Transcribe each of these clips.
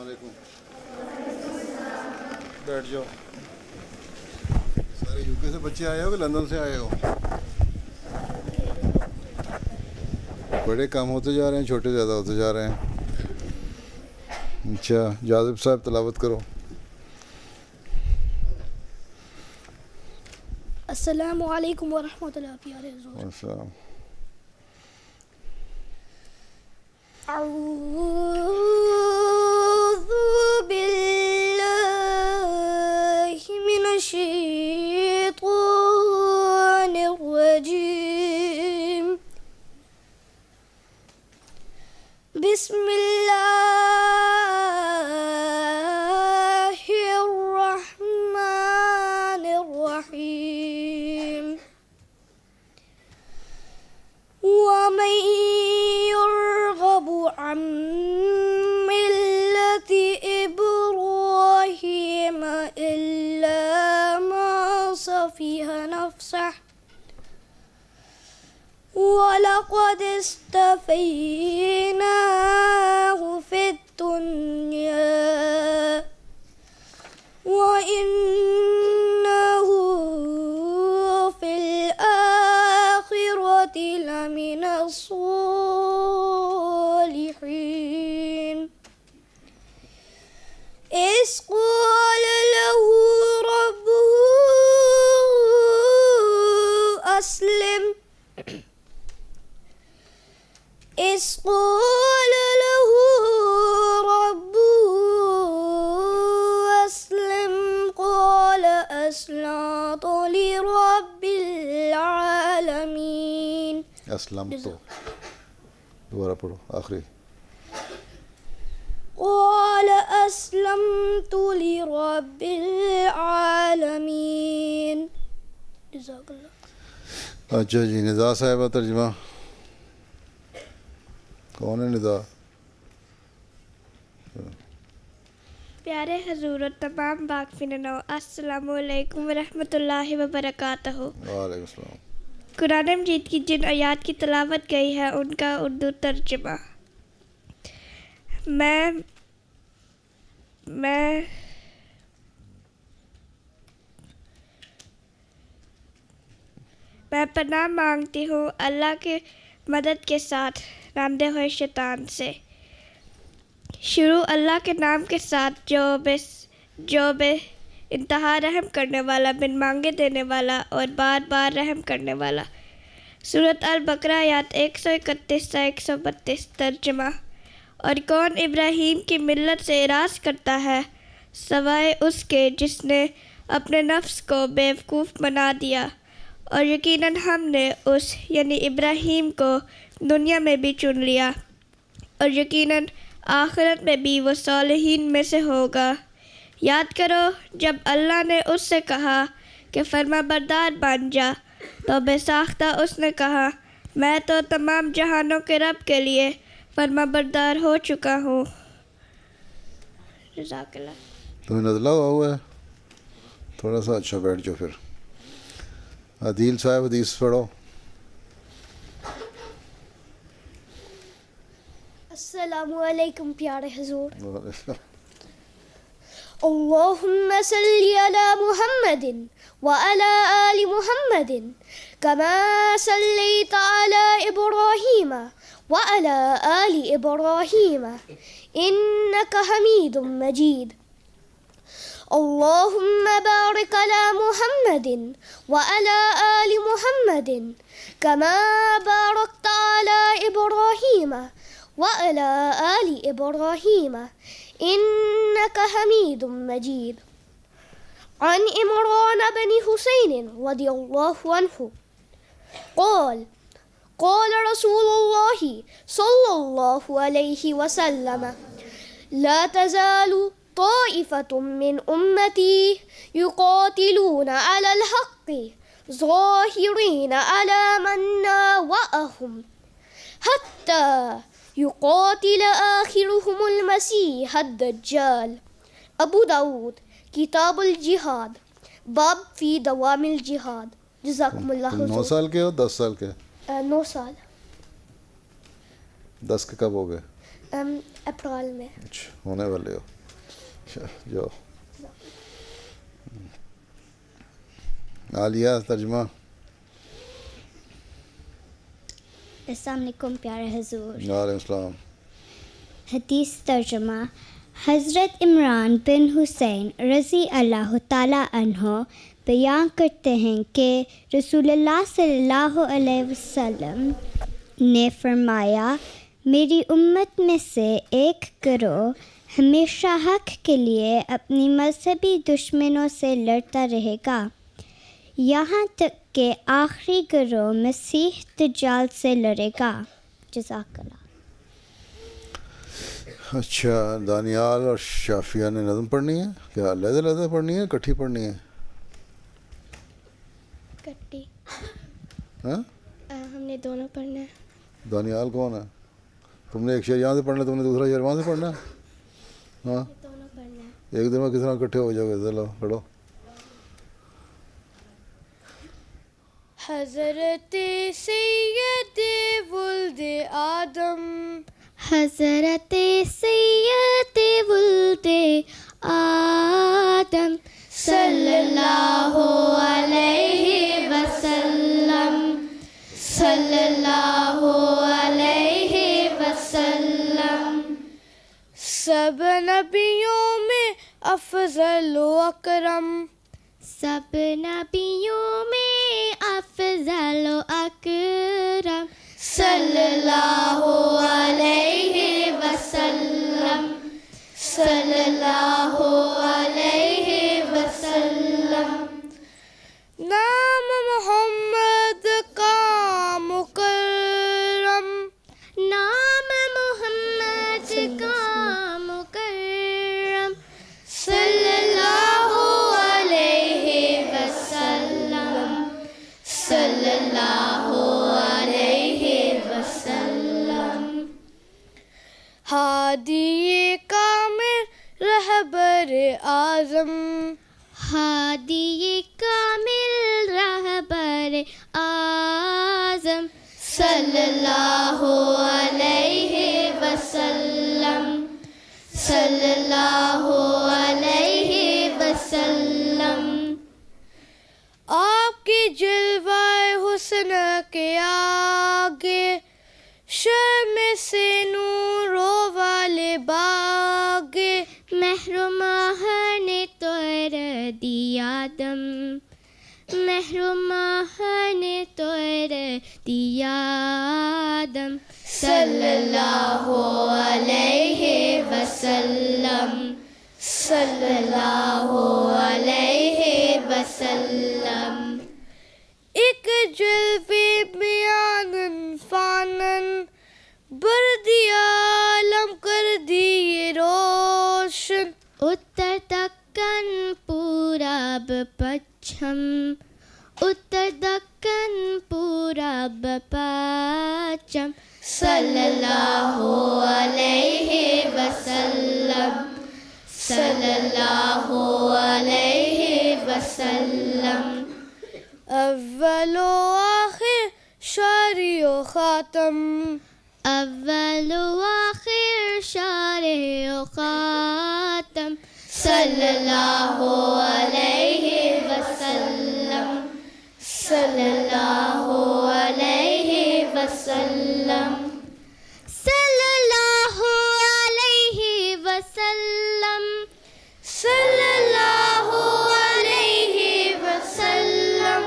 علیکم. بیٹھ جاؤ. سارے یو کے سے بچے آئے ہو کہ لندن سے آئے ہو؟ بڑے کم ہوتے جا رہے ہیں، چھوٹے زیادہ ہوتے جا رہے ہیں. اچھا جاذب صاحب تلاوت کرو. السلام علیکم ورحمۃ اللہ پیارے حضور. السلام. اعوذ باللہ من الشیطان الرجیم. بسم اللہ الرحمن الرحیم. ومن يرغب عن ملة إبراهيم إلا من سفه نفسه ولقد اصطفيناه في الدنيا وإنه في الآخرة لمن الصالحين. إذ قال له ربه أسلم إذ قال له ربه أسلم قال أسلمت لرب العالمين. اسلم تو دوبارہ پڑھو آخری. قال أسلمت لرب العالمين. جزاک اللہ. اچھا جی ندا صاحبہ ترجمہ. کون ہے ندا؟ پیارے حضور و تمام واقفین نو، السلام علیکم ورحمۃ اللہ وبرکاتہ. وعلیکم السلام. قرآن مجید کی جن آیات کی تلاوت گئی ہے ان کا اردو ترجمہ. میں پناہ مانگتی ہوں اللہ کی مدد کے ساتھ راندے ہوئے شیطان سے. شروع اللہ کے نام کے ساتھ جو بے انتہا رحم کرنے والا، بن مانگے دینے والا اور بار بار رحم کرنے والا. سورۃ البقرہ آیات 131 سے 132. ترجمہ. اور کون ابراہیم کی ملت سے اعراض کرتا ہے سوائے اس کے جس نے اپنے نفس کو بیوقوف بنا دیا، اور یقیناً ہم نے اس یعنی ابراہیم کو دنیا میں بھی چن لیا، اور یقیناً آخرت میں بھی وہ صالحین میں سے ہوگا. یاد کرو جب اللہ نے اس سے کہا کہ فرما بردار بن جا، تو بے ساختہ اس نے کہا میں تو تمام جہانوں کے رب کے لیے فرما بردار ہو چکا ہوں. جزاک اللہ. تمہیں نزلہ ہوا ہے تھوڑا سا. اچھا بیٹھ جاؤ پھر. عدیل صاحب حدیث پڑھو. السلام علیکم پیارے حضور. اللهم صل على محمد وعلى آل محمد كما صليت على إبراهيم وعلى آل إبراهيم إنك حميد مجيد. اللهم بارك على محمد وعلى آل محمد كما باركت على إبراهيم وعلى آل إبراهيم إنك حميد مجيد. عن عمران بن حسين رضي الله عنه قال قال رسول الله صلى الله عليه وسلم لا تزال طائفة من أمتي يقاتلون على الحق ظاهرين على من ناوأهم حتى يقاتل آخرهم المسيح الدجال. ابو داود کتاب الجہاد باب فی دوام الجہاد. جزاکم اللہ. 9 سال کے ہو 10 سال کے؟ 9 سال. 10 کے کب ہو گئے؟ اپریل میں. اچھا ہونے والے ہو. جو عالیہ ترجمہ. السلام علیکم پیارے حضور. وعلیکم السلام. حدیث ترجمہ. حضرت عمران بن حسین رضی اللہ تعالیٰ عنہ بیان کرتے ہیں کہ رسول اللہ صلی اللہ علیہ وسلم نے فرمایا، میری امت میں سے ایک گروہ ہمیشہ حق کے لیے اپنی مذہبی دشمنوں سے لڑتا رہے گا، یہاں تک کہ آخری گروہ مسیح دجال سے لڑے گا. جزاک اللہ. اچھا، دانیال اور شافیہ نے نظم پڑھنی ہے کیا؟ علیحدہ علیحدہ پڑھنی ہے کٹھی پڑھنی ہے؟ کٹی. ہاں، ہم نے دونوں پڑھنا ہے. دانیال کون ہے؟ تم نے ایک شعر یہاں سے پڑھنا ہے، تم نے دوسرا شعر وہاں سے پڑھنا ہے. ہاں، دونوں پڑھنا ہے. ایک دن میں کس طرح اکٹھے ہو جاؤ گے؟ چلو پڑھو. حضرت سید ولد آدم، حضرت سید ولد آدم صلی اللہ علیہ وسلم، صلی اللہ علیہ وسلم. سب نبیوں میں افضل و اکرم، سب نبیوں میں افضل و اکرم، صلی اللہ علیہ وسلم، صلی اللہ علیہ وسلم. نام محمد کا مکرم، نام محمد کا مکرم، صلی اللہ علیہ وسلم، صلی اللہ علیہ وسلم. ہادی کامل رہبر اعظم، ہادی کامل رہبر اعظم، صلی اللہ علیہ وسلم، صلی اللہ علیہ وسلم. آپ کی جلوہ حسن کے آگے شرم سے نوروں والے باغے، محرومہ نے توڑ دیا دم، محرومہ نے توڑ دیا دم، صلی اللہ علیہ وسلم، صلی اللہ علیہ وسلم. ایک جلوے بیانن فانن بردی عالم کر دیے روشن، اتر دکن پورب پچھم، اتر دکن پورب پچھم، صلی اللہ علیہ وسلم، صلی اللہ علیہ وسلم. اول و آخر شاری و خاتم، اول و آخر شارع و خاتم، صلی اللہ علیہ وسلم، صلی اللہ علیہ وسلم، صلی اللہ علیہ وسلم، صلی اللہ علیہ وسلم،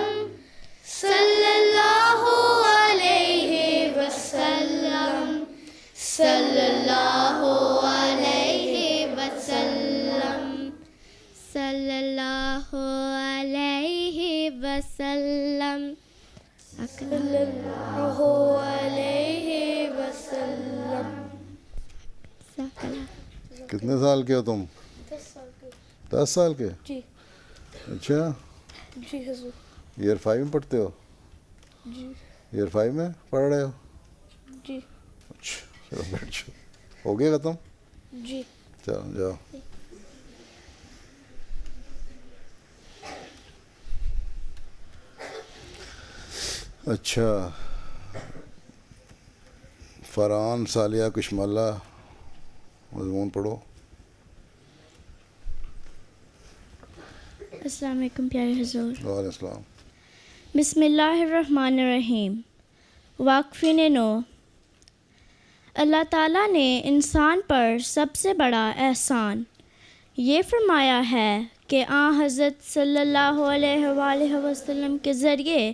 صلی اللہ علیہ وسلم، صلی اللہ علیہ وسلم، صلی اللہ علیہ وسلم، صلی اللہ علیہ وسلم. کتنے سال کے ہو تم؟ 10 سال کے؟ جی اچھا، جی حضور. ایئر 5 میں پڑھتے ہو؟ جی ایئر 5 میں پڑھ رہے ہو؟ جی اچھا، چلو بیٹھ جاؤ. ہو گیا ختم؟ جی. چلو جاؤ. اچھا، فرحان ثالیہ کشمالہ مضمون پڑھو. السلام علیکم پیارے حضور. وعلیکم السلام. بسم اللہ الرحمن الرحیم. واقفین نو. اللہ تعالیٰ نے انسان پر سب سے بڑا احسان یہ فرمایا ہے کہ حضرت صلی اللہ علیہ وآلہ وسلم کے ذریعے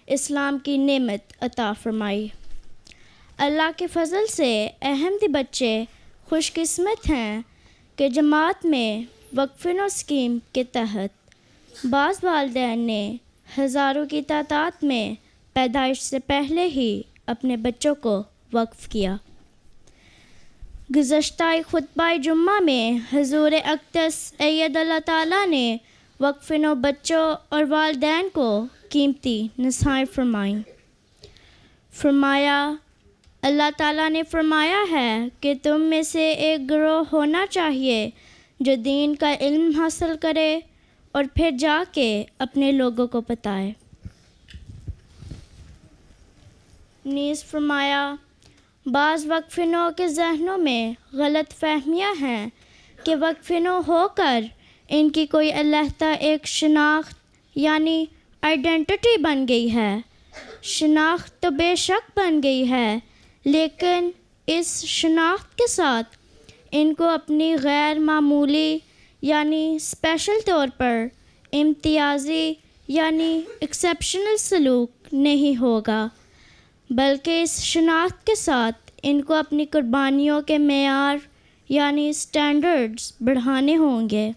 اسلام کی نعمت عطا فرمائی. اللہ کے فضل سے احمدی بچے خوش قسمت ہیں کہ جماعت میں وقفین و اسکیم کے تحت بعض والدین نے ہزاروں کی تعداد میں پیدائش سے پہلے ہی اپنے بچوں کو وقف کیا. گزشتہ خطبہ جمعہ میں حضور اقدس اید اللہ تعالیٰ نے وقفین و بچوں اور والدین کو قیمتی نصائح فرمائیں. فرمایا اللہ تعالیٰ نے فرمایا ہے کہ تم میں سے ایک گروہ ہونا چاہیے جو دین کا علم حاصل کرے اور پھر جا کے اپنے لوگوں کو بتائے. نیز فرمایا بعض وقفینوں کے ذہنوں میں غلط فہمیاں ہیں کہ وقفینوں ہو کر ان کی کوئی علیحدہ ایک شناخت یعنی آئیڈینٹی بن گئی ہے. شناخت تو بے شک بن گئی ہے، لیکن اس شناخت کے ساتھ ان کو اپنی غیر معمولی یعنی اسپیشل طور پر امتیازی یعنی ایکسیپشنل سلوک نہیں ہوگا، بلکہ اس شناخت کے ساتھ ان کو اپنی قربانیوں کے معیار یعنی اسٹینڈرڈز بڑھانے ہوں گے.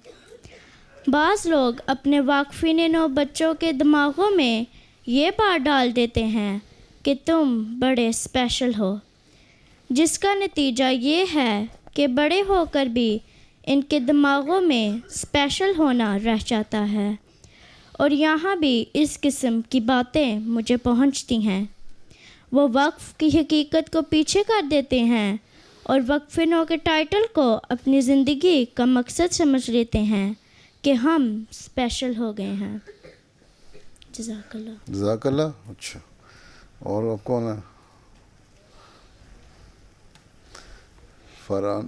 بعض لوگ اپنے واقفین نو بچوں کے دماغوں میں یہ بات ڈال دیتے ہیں کہ تم بڑے اسپیشل ہو، جس کا نتیجہ یہ ہے کہ بڑے ہو کر بھی ان کے دماغوں میں اسپیشل ہونا رہ جاتا ہے. اور یہاں بھی اس قسم کی باتیں مجھے پہنچتی ہیں. وہ وقف کی حقیقت کو پیچھے کر دیتے ہیں اور وقفینوں کے ٹائٹل کو اپنی زندگی کا مقصد سمجھ لیتے ہیں کہ ہم اسپیشل ہو گئے ہیں. جزاک اللہ. جزاک اللہ. اچھا، اور اب کون ہے؟ فرحان.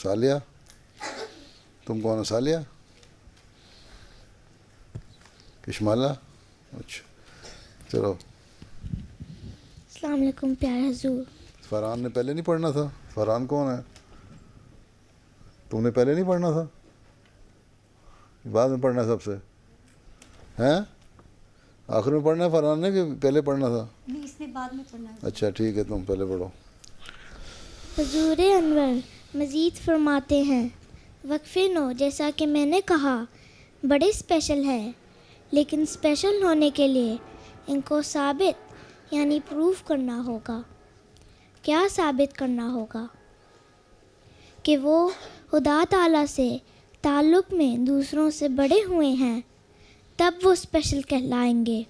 ثالیہ. تم کون ہو ثالیہ؟ کشمالہ. اچھا چلو. السلام علیکم پیارے حضور. فرحان نے پہلے نہیں پڑھنا تھا؟ فرحان کون ہے؟ تم نے پہلے نہیں پڑھنا تھا؟ بعد میں پڑھنا ہے سب سے؟ ہیں آخر میں پڑھنا ہے فرحان نے کہ پہلے پڑھنا تھا؟ نہیں، اس نے بعد میں پڑھنا ہے. اچھا ٹھیک ہے، تم پہلے پڑھو. حضور انور مزید فرماتے ہیں وقفے نو جیسا کہ میں نے کہا بڑے اسپیشل ہے، لیکن اسپیشل ہونے کے لیے ان کو ثابت یعنی پروف کرنا ہوگا. کیا ثابت کرنا ہوگا؟ کہ وہ خدا تعالیٰ سے تعلق میں دوسروں سے بڑے ہوئے ہیں، تب وہ اسپیشل کہلائیں گے.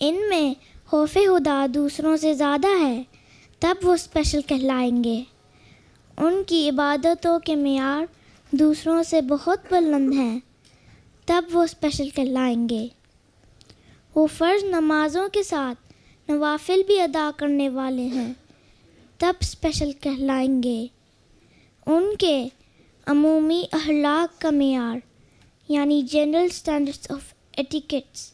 ان میں خوف خدا دوسروں سے زیادہ ہے، تب وہ اسپیشل کہلائیں گے. ان کی عبادتوں کے معیار دوسروں سے بہت بلند ہیں، تب وہ اسپیشل کہلائیں گے. وہ فرض نمازوں کے ساتھ نوافل بھی ادا کرنے والے ہیں، تب اسپیشل کہلائیں گے. ان کے عمومی اخلاق کا معیار یعنی جنرل اسٹینڈرڈس آف ایٹیکٹس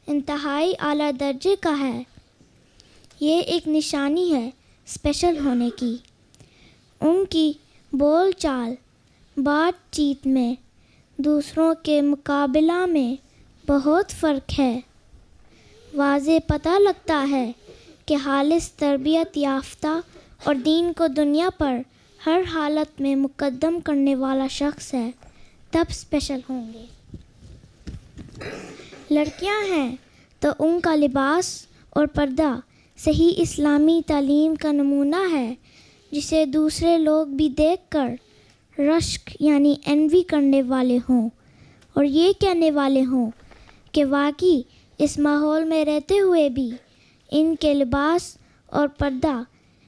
انتہائی اعلیٰ درجے کا ہے. یہ ایک نشانی ہے اسپیشل ہونے کی. ان کی بول چال بات چیت میں دوسروں کے مقابلہ میں بہت فرق ہے. واضح پتہ لگتا ہے کہ خالص تربیت یافتہ اور دین کو دنیا پر ہر حالت میں مقدم کرنے والا شخص ہے، تب اسپیشل ہوں گے. لڑکیاں ہیں تو ان کا لباس اور پردہ صحیح اسلامی تعلیم کا نمونہ ہے، جسے دوسرے لوگ بھی دیکھ کر رشک یعنی انوی کرنے والے ہوں اور یہ کہنے والے ہوں کہ واقعی اس ماحول میں رہتے ہوئے بھی ان کے لباس اور پردہ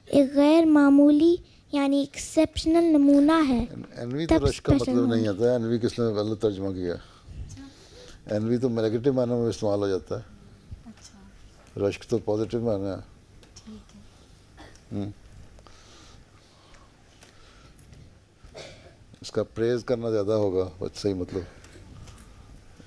ایک غیر معمولی یعنی ایکسیپشنل نمونہ ہے. انوی تو رشک کا مطلب نہیں آتا ہے. انوی کس نے غلط ترجمہ کیا؟ انوی تو نیگیٹو معنی میں استعمال ہو جاتا ہے، رشک تو پازیٹیو معنی ہے. اس کا پریز کرنا زیادہ ہوگا صحیح مطلب.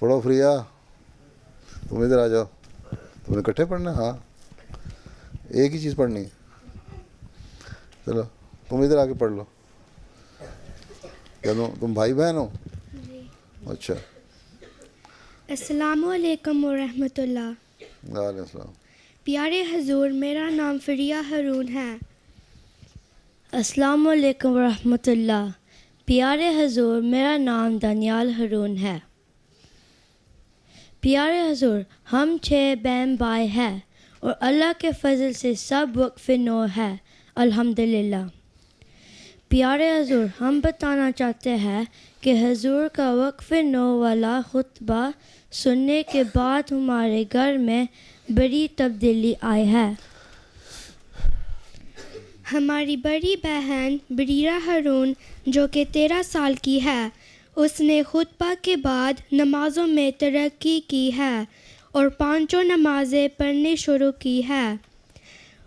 پڑھو فریا, تم ادھر آ جاؤ, تم نے اکٹھے پڑھنا, ہاں ایک ہی چیز پڑھنی. چلو تم ادھر آ کے پڑھ لو. کیا تم بھائی بہن ہو؟ اچھا. السلام علیکم ورحمۃ اللہ. وعلیکم السلام. پیارے حضور, میرا نام فریہ ہارون ہے. السلام علیکم ورحمۃ اللہ. پیارے حضور, میرا نام دانیال ہارون ہے. پیارے حضور, ہم 6 بہن بھائی ہیں اور اللہ کے فضل سے سب وقف نو ہے الحمدللہ. پیارے حضور, ہم بتانا چاہتے ہیں کہ حضور کا وقف نو والا خطبہ سننے کے بعد ہمارے گھر میں بڑی تبدیلی آئی ہے. ہماری بڑی بہن بریرہ ہارون جو کہ 13 سال کی ہے, اس نے خطبہ کے بعد نمازوں میں ترقی کی ہے اور 5 نمازیں پڑھنی شروع کی ہے.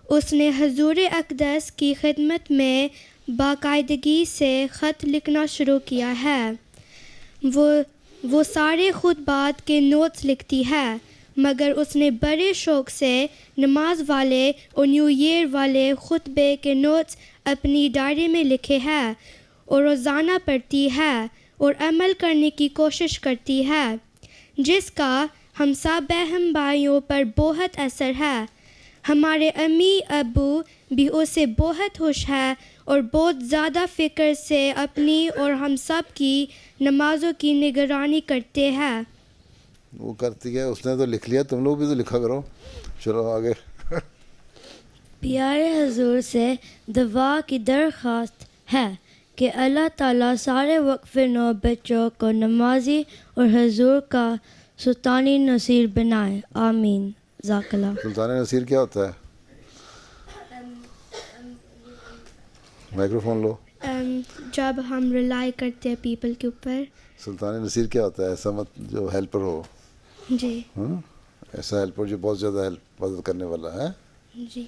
اس نے حضور اقدس کی خدمت میں باقاعدگی سے خط لکھنا شروع کیا ہے. وہ سارے خطبات کے نوٹس لکھتی ہے, مگر اس نے بڑے شوق سے نماز والے اور نیو ایئر والے خطبے کے نوٹس اپنی ڈائری میں لکھے ہیں اور روزانہ پڑھتی ہے اور عمل کرنے کی کوشش کرتی ہے, جس کا ہم سب بہن بھائیوں پر بہت اثر ہے. ہمارے امی ابو بھی اس سے بہت خوش ہے اور بہت زیادہ فکر سے اپنی اور ہم سب کی نمازوں کی نگرانی کرتے ہیں. وہ کرتی ہے, اس نے تو لکھ لیا, تم لوگ بھی تو لکھا کرو. چلو آگے. پیارے حضور سے دعا کی درخواست ہے کہ اللہ تعالیٰ سارے وقف نو بچوں کو نمازی اور حضور کا سلطانی نصیر بنائے, آمین. ذاک اللہ. سلطان نصیر کیا ہوتا ہے؟ مائکرو فون لو. جب ہم ریلائی کرتے ہیں پیپل کے اوپر. سلطان نصیر کیا ہوتا ہے؟ ایسا مت جو ہیلپر ہو. جی. ہاں, ایسا ہیلپر جو بہت زیادہ مدد کرنے والا ہے. جی.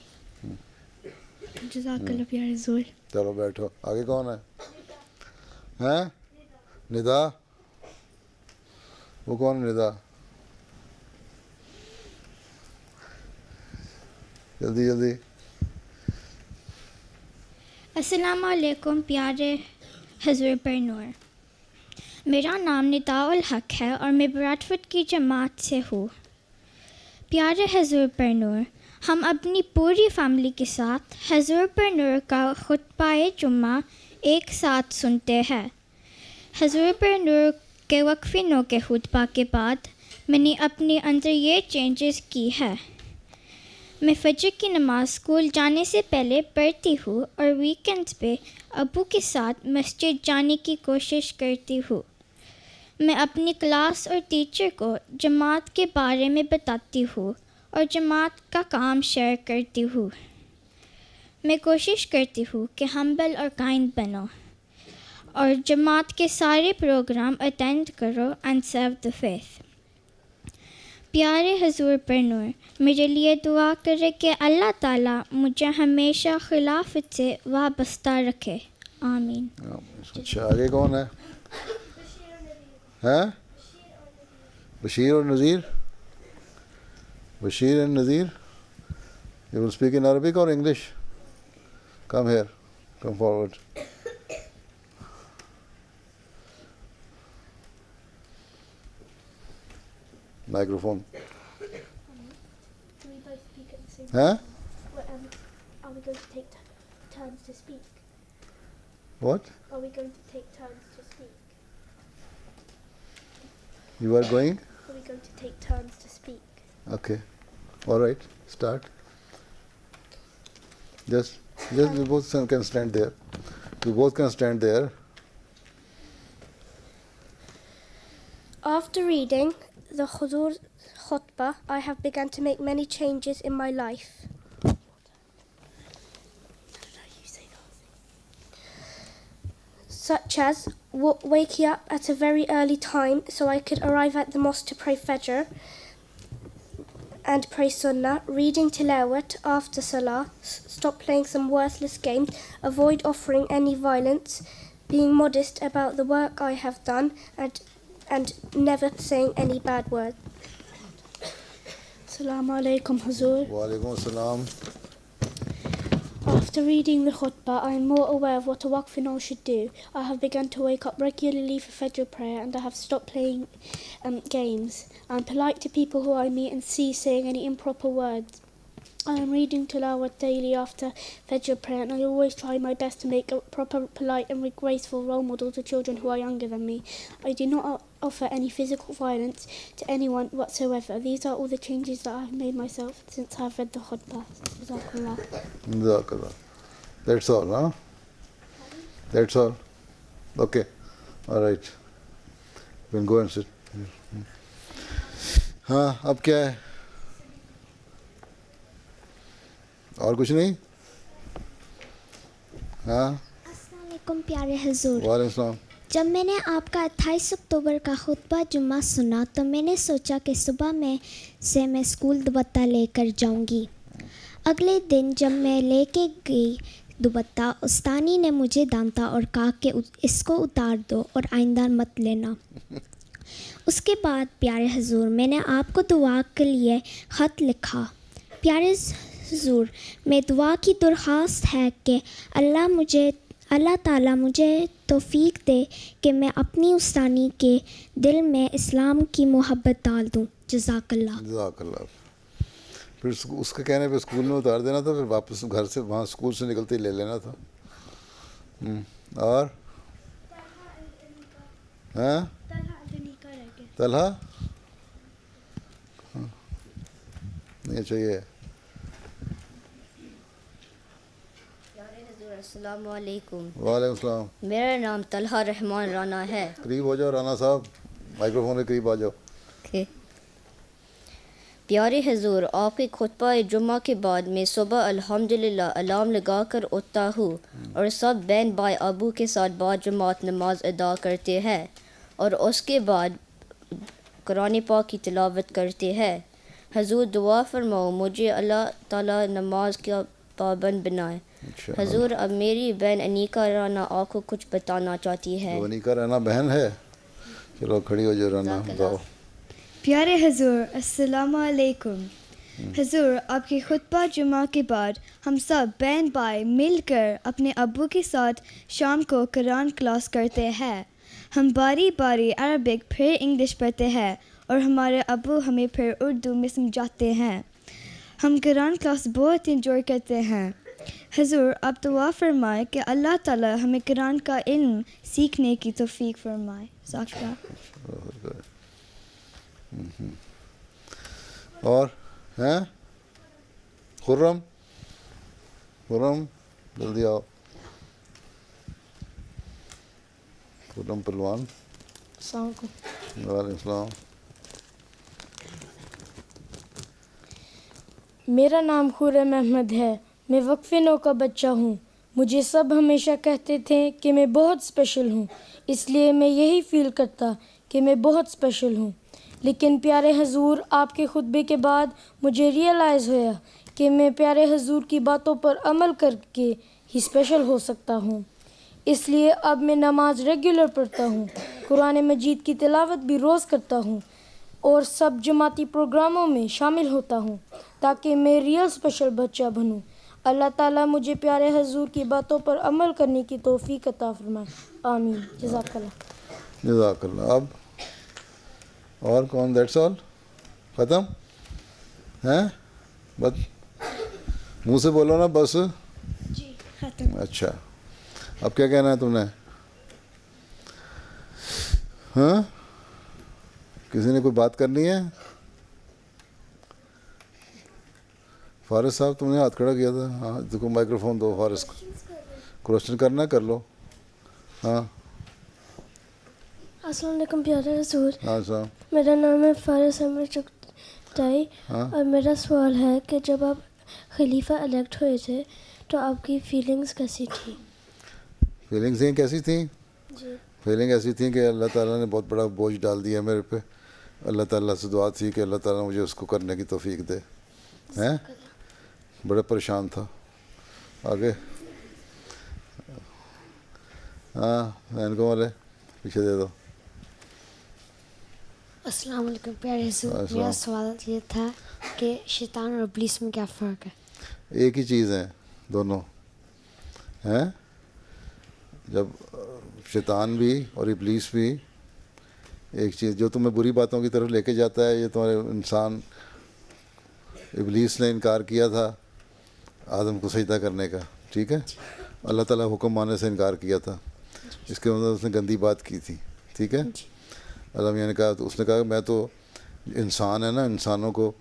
جزاک اللہ پیارے حضور. چلو بیٹھو. آگے کون ہے؟ ہیں ندا. وہ کون ہے ندا؟ جلدی جلدی. السلام علیکم پیارے حضور پر نور. میرا نام ندا الحق ہے اور میں براڈفورڈ کی جماعت سے ہوں. پیارے حضور پر نور, ہم اپنی پوری فیملی کے ساتھ حضور پر نور کا خطبہ جمعہ ایک ساتھ سنتے ہیں. حضور پر نور کے وقف نو کے خطبہ کے بعد میں نے اپنے اندر یہ چینجز کی ہے. میں فجر کی نماز اسکول جانے سے پہلے پڑھتی ہوں اور ویکینڈز پہ ابو کے ساتھ مسجد جانے کی کوشش کرتی ہوں. میں اپنی کلاس اور ٹیچر کو جماعت کے بارے میں بتاتی ہوں اور جماعت کا کام شیئر کرتی ہوں. میں کوشش کرتی ہوں کہ ہمبل اور کائنڈ بنو اور جماعت کے سارے پروگرام اٹینڈ کرو اینڈ سرو دی فیتھ. پیارے حضور پر نور, میرے لیے دعا کرے کہ اللہ تعالیٰ مجھے ہمیشہ خلافت سے وابستہ رکھے, آمین. اچھا, آگے کون ہے؟ ہیں بشیر اور Nazir. Bashir and Nazir, you will speak in Arabic or English? Come here, come forward. Microphone. Can we both speak at the same Huh? Are we going to take turns to speak? What? Are we going to take turns to speak? You are going? Are we going to take turns to speak? Okay. All right. Start. Just we both can stand there. We both can stand there. After reading the Huzur's khutbah, I have begun to make many changes in my life. Such as waking up at a very early time so I could arrive at the mosque to pray Fajr and pray Sunnah, reading Tilawat after Salah, stop playing some worthless games, avoid offering any violence, being modest about the work I have done, and and never saying any bad word. Assalamu alaikum, Hazur. وعلیکم السلام. After reading the khutbah, I am more aware of what a waqfinal should do. I have begun to wake up regularly for Fajr prayer, and I have stopped playing games. I am polite to people who I meet and see saying any improper words. I am reading tilawat daily after Fajr prayer, and I always try my best to make a proper, polite and graceful role model to children who are younger than me. I do not offer any physical violence to anyone whatsoever. These are all the changes that I have made myself since I have read the khutbah. Jazakallah. Jazakallah. That's all, huh? That's all. Okay. All right. You can go and sit. ہاں اب کیا ہے اور کچھ نہیں. ہاں السلام علیکم پیارے حضور. وعلیکم السلام. جب میں نے آپ کا 28 اکتوبر کا خطبہ جمعہ سنا تو میں نے سوچا کہ صبح میں اسکول دوپٹہ لے کر جاؤں گی. اگلے دن جب میں لے کے گئی دوپٹہ، استانی نے مجھے ڈانٹا اور کہا کہ اس کو اتار دو اور آئندہ مت لینا. اس کے بعد پیارے حضور میں نے آپ کو دعا کے لیے خط لکھا. پیارے حضور میں دعا کی درخواست ہے کہ اللہ تعالیٰ مجھے توفیق دے کہ میں اپنی استانی کے دل میں اسلام کی محبت ڈال دوں. جزاک اللہ. جزاک اللہ. پھر اس کے کہنے پہ اسکول میں اتار دینا تھا، پھر واپس گھر سے وہاں اسکول سے نکلتے ہی لے لینا تھا. اور ہاں طلحہ نہیں چاہیے. السلام علیکم. وعلیکم السلام. میرا نام طلحہ رحمان رانا ہے. قریب ہو جاؤ رانا صاحب، مائکرو فون کے قریب آ جاؤ. پیارے حضور، آپ کے خطبہ جمعہ کے بعد میں صبح الحمدللہ الارم لگا کر اٹھتا ہوں اور سب بہن بھائی ابو کے ساتھ باجماعت نماز ادا کرتے ہیں اور اس کے بعد قرآن پاک کی تلاوت کرتے ہیں. حضور دعا فرماؤ مجھے اللہ تعالیٰ نماز کا پابند بنائے. حضور اب میری بہن انیکا رانا آپ کو کچھ بتانا چاہتی ہے. انیکا رانا بہن ہے، چلو کھڑی ہو جاؤ رانا. بتاؤ. پیارے حضور السلام علیکم. حضور آپ کے خطبہ جمعہ کے بعد ہم سب بہن بھائی مل کر اپنے ابو کے ساتھ شام کو قرآن کلاس کرتے ہیں. ہم باری باری عربک پھر انگلش پڑھتے ہیں اور ہمارے ابو ہمیں پھر اردو میں سمجھاتے ہیں. ہم قرآن کلاس بہت انجوائے کرتے ہیں. حضور آپ دعا فرمائے کہ اللہ تعالیٰ ہمیں قرآن کا علم سیکھنے کی توفیق فرمائے. اور ہیں خرم جلدی آؤ. خرم پلوان. السلام علیکم. وعلیکم السلام. میرا نام خرم احمد ہے. میں وقفے نو کا بچہ ہوں. مجھے سب ہمیشہ کہتے تھے کہ میں بہت اسپیشل ہوں، اس لیے میں یہی فیل کرتا کہ میں بہت اسپیشل ہوں. لیکن پیارے حضور آپ کے خطبے کے بعد مجھے ریئلائز ہوا کہ میں پیارے حضور کی باتوں پر عمل کر کے ہی اسپیشل ہو سکتا ہوں. اس لیے اب میں نماز ریگولر پڑھتا ہوں، قرآن مجید کی تلاوت بھی روز کرتا ہوں اور سب جماعتی پروگراموں میں شامل ہوتا ہوں تاکہ میں ریئل اسپیشل بچہ بنوں. اللہ تعالیٰ مجھے پیارے حضور کی باتوں پر عمل کرنے کی توفیق عطا فرمائے. آمین. جزاک اللہ. جزاک اللہ. اب اور کون؟ That's all? ختم ہیں؟ بس منہ سے بولو نا بس. جی ختم. اچھا اب کیا کہنا ہے تم نے؟ ہاں کسی نے کوئی بات کرنی ہے؟ فارس صاحب تم نے ہاتھ کھڑا کیا تھا. ہاں دیکھو مائکرو فون دو فارس کو. کوشچن کرنا ہے کر لو. ہاں السلام علیکم پیارے حضور. ہاں صاحب. میرا نام ہے فارس احمد چغتائی اور میرا سوال ہے کہ جب آپ خلیفہ الیکٹ ہوئے تھے تو آپ کی فیلنگز کیسی تھی؟ فیلنگز کیسی تھیں؟ جی فیلنگ ایسی تھیں کہ اللہ تعالیٰ نے بہت بڑا بوجھ ڈال دیا میرے پہ. اللہ تعالیٰ سے دعا تھی کہ اللہ تعالیٰ مجھے اس کو کرنے کی توفیق دے. ہیں بڑے پریشان تھا. آگے ہاں بہن کو والے پیچھے دے دو. السلام علیکم پیارے حضور، میرا سوال یہ تھا کہ شیطان اور ابلیس میں کیا فرق ہے؟ ایک ہی چیز ہے دونوں ہیں. جب شیطان بھی اور ابلیس بھی ایک چیز، جو تمہیں بری باتوں کی طرف لے کے جاتا ہے، یہ تمہارے انسان ابلیس نے انکار کیا تھا آدم کو سجدہ کرنے کا، ٹھیک ہے. اللہ تعالیٰ حکم ماننے سے انکار کیا تھا، اس کے اندر اس نے گندی بات کی تھی، ٹھیک ہے. اللہ میاں نے کہا، تو اس نے کہا کہ میں تو انسان ہے نا، انسانوں کو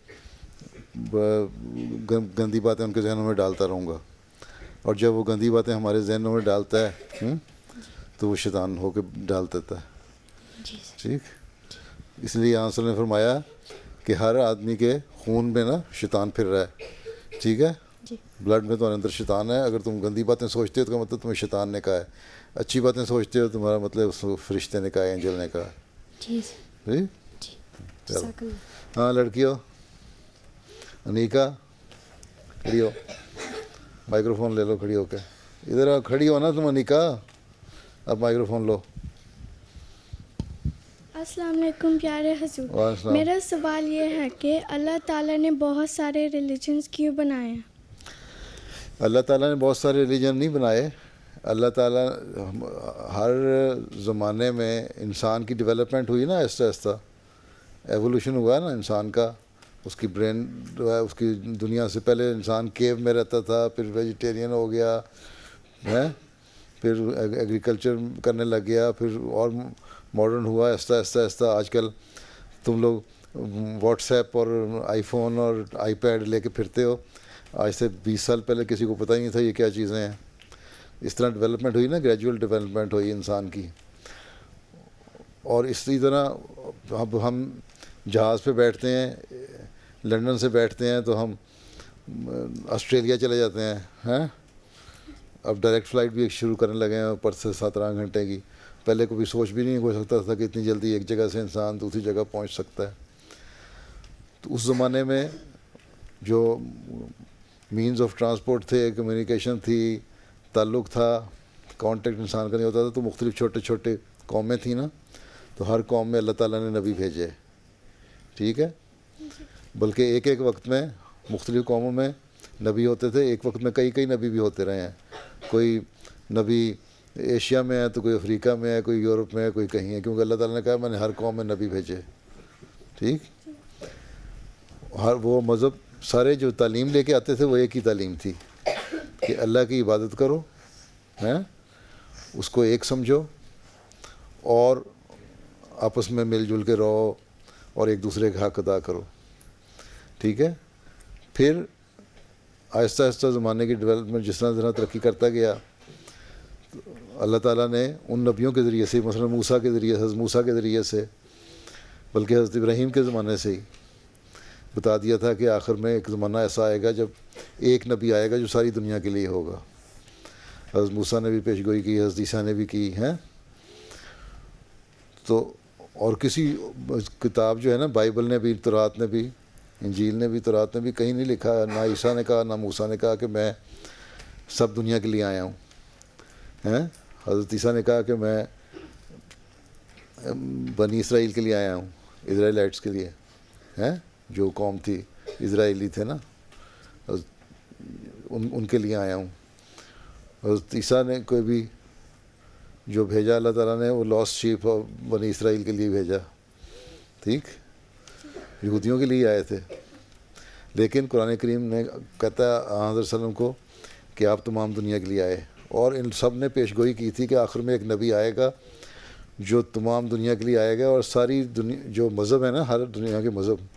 گندی باتیں ان کے ذہنوں میں ڈالتا رہوں گا، اور جب وہ گندی باتیں ہمارے ذہنوں میں ڈالتا ہے تو وہ شیطان ہو کے ڈال دیتا ہے، ٹھیک. اس لیے یہاں نے فرمایا کہ ہر آدمی کے خون میں نا شیطان پھر رہا ہے، ٹھیک ہے. بلڈ میں تمہارے اندر شیطان ہے. اگر تم گندی باتیں سوچتے ہو تو مطلب تمہیں شیطان نے کہا ہے، اچھی باتیں سوچتے ہو تمہارا مطلب اس کو فرشتے نے کہا ہے، اینجل نے کہا ہے. جی چلو. ہاں لڑکی ہو، انیکا کھڑی ہو، مائکرو فون لے لو کھڑی ہو کے. ادھر آؤ، کھڑی ہو نا تم انیکا، اب مائکرو فون لو. السلام علیکم پیارے حضور، میرا سوال یہ ہے کہ اللہ تعالیٰ نے بہت سارے ریلیجنز کیوں بنائے ہیں؟ اللہ تعالیٰ نے بہت سارے ریلیجن نہیں بنائے. اللہ تعالیٰ ہر زمانے میں انسان کی ڈیولپمنٹ ہوئی نا، آہستہ آہستہ ایوولوشن ہوا نا انسان کا. اس کی برین جو ہے، اس کی دنیا سے پہلے انسان کیو میں رہتا تھا، پھر ویجیٹیرین ہو گیا ہے، پھر ایگریکلچر کرنے لگ گیا، پھر اور ماڈرن ہوا آہستہ آہستہ آہستہ. آج کل تم لوگ واٹس ایپ اور آئی فون اور آئی پیڈ لے کے پھرتے ہو. آج سے 20 سال پہلے کسی کو پتہ ہی نہیں تھا یہ کیا چیزیں ہیں. اس طرح ڈیولپمنٹ ہوئی نا، گریجول ڈیولپمنٹ ہوئی انسان کی. اور اسی طرح اب ہم جہاز پہ بیٹھتے ہیں، لنڈن سے بیٹھتے ہیں تو ہم آسٹریلیا چلے جاتے ہیں. اب ڈائریکٹ فلائٹ بھی شروع کرنے لگے ہیں اوپر سے 17 گھنٹے کی. پہلے کوئی سوچ بھی نہیں ہو سکتا تھا کہ اتنی جلدی ایک جگہ سے انسان دوسری جگہ پہنچ سکتا ہے. تو اس زمانے میں جو مینز آف ٹرانسپورٹ تھے، کمیونیکیشن تھی، تعلق تھا، کانٹیکٹ انسان کا نہیں ہوتا تھا، تو مختلف چھوٹے چھوٹے قومیں تھیں نا، تو ہر قوم میں اللہ تعالیٰ نے نبی بھیجے، ٹھیک ہے. بلکہ ایک ایک وقت میں مختلف قوموں میں نبی ہوتے تھے. ایک وقت میں کئی نبی بھی ہوتے رہے ہیں. کوئی نبی ایشیا میں ہے تو کوئی افریقہ میں ہے، کوئی یورپ میں ہے، کوئی کہیں ہے، کیونکہ اللہ تعالیٰ نے کہا میں نے ہر قوم میں نبی بھیجے، ٹھیک. ہر وہ مذہب سارے جو تعلیم لے کے آتے تھے وہ ایک ہی تعلیم تھی کہ اللہ کی عبادت کرو، ہیں، اس کو ایک سمجھو اور آپس میں مل جل کے رہو اور ایک دوسرے کا حق ادا کرو، ٹھیک ہے. پھر آہستہ آہستہ زمانے کی ڈیولپمنٹ جس طرح ترقی کرتا گیا، اللہ تعالیٰ نے ان نبیوں کے ذریعے سے، مثلا موسیٰ کے ذریعے، حضرت موسیٰ کے ذریعے سے، بلکہ حضرت ابراہیم کے زمانے سے ہی بتا دیا تھا کہ آخر میں ایک زمانہ ایسا آئے گا جب ایک نبی آئے گا جو ساری دنیا کے لیے ہوگا. حضرت موسیٰ نے بھی پیش گوئی کی، حضرت عیسیٰ نے بھی کی ہے. تو اور کسی کتاب جو ہے نا، بائبل نے بھی، تورات نے بھی، انجیل نے بھی، تورات نے بھی کہیں نہیں لکھا، نہ عیسیٰ نے کہا نہ موسیٰ نے کہا کہ میں سب دنیا کے لیے آیا ہوں. ہیں، حضرت عیسیٰ نے کہا کہ میں بنی اسرائیل کے لیے آیا ہوں، اسرائیلائٹس کے لیے، ہیں، جو قوم تھی، اسرائیلی تھے نا، ان کے لیے آیا ہوں. حضرت عیسیٰ نے کوئی بھی جو بھیجا اللہ تعالیٰ نے، وہ لاسٹ شیپ بنی اسرائیل کے لیے بھیجا، ٹھیک. یہودیوں کے لیے آئے تھے. لیکن قرآن کریم نے کہتا ہے حضرت وسلم کو کہ آپ تمام دنیا کے لیے آئے، اور ان سب نے پیش گوئی کی تھی کہ آخر میں ایک نبی آئے گا جو تمام دنیا کے لیے آئے گا، اور ساری دنیا جو مذہب ہے نا، ہر دنیا کے مذہب،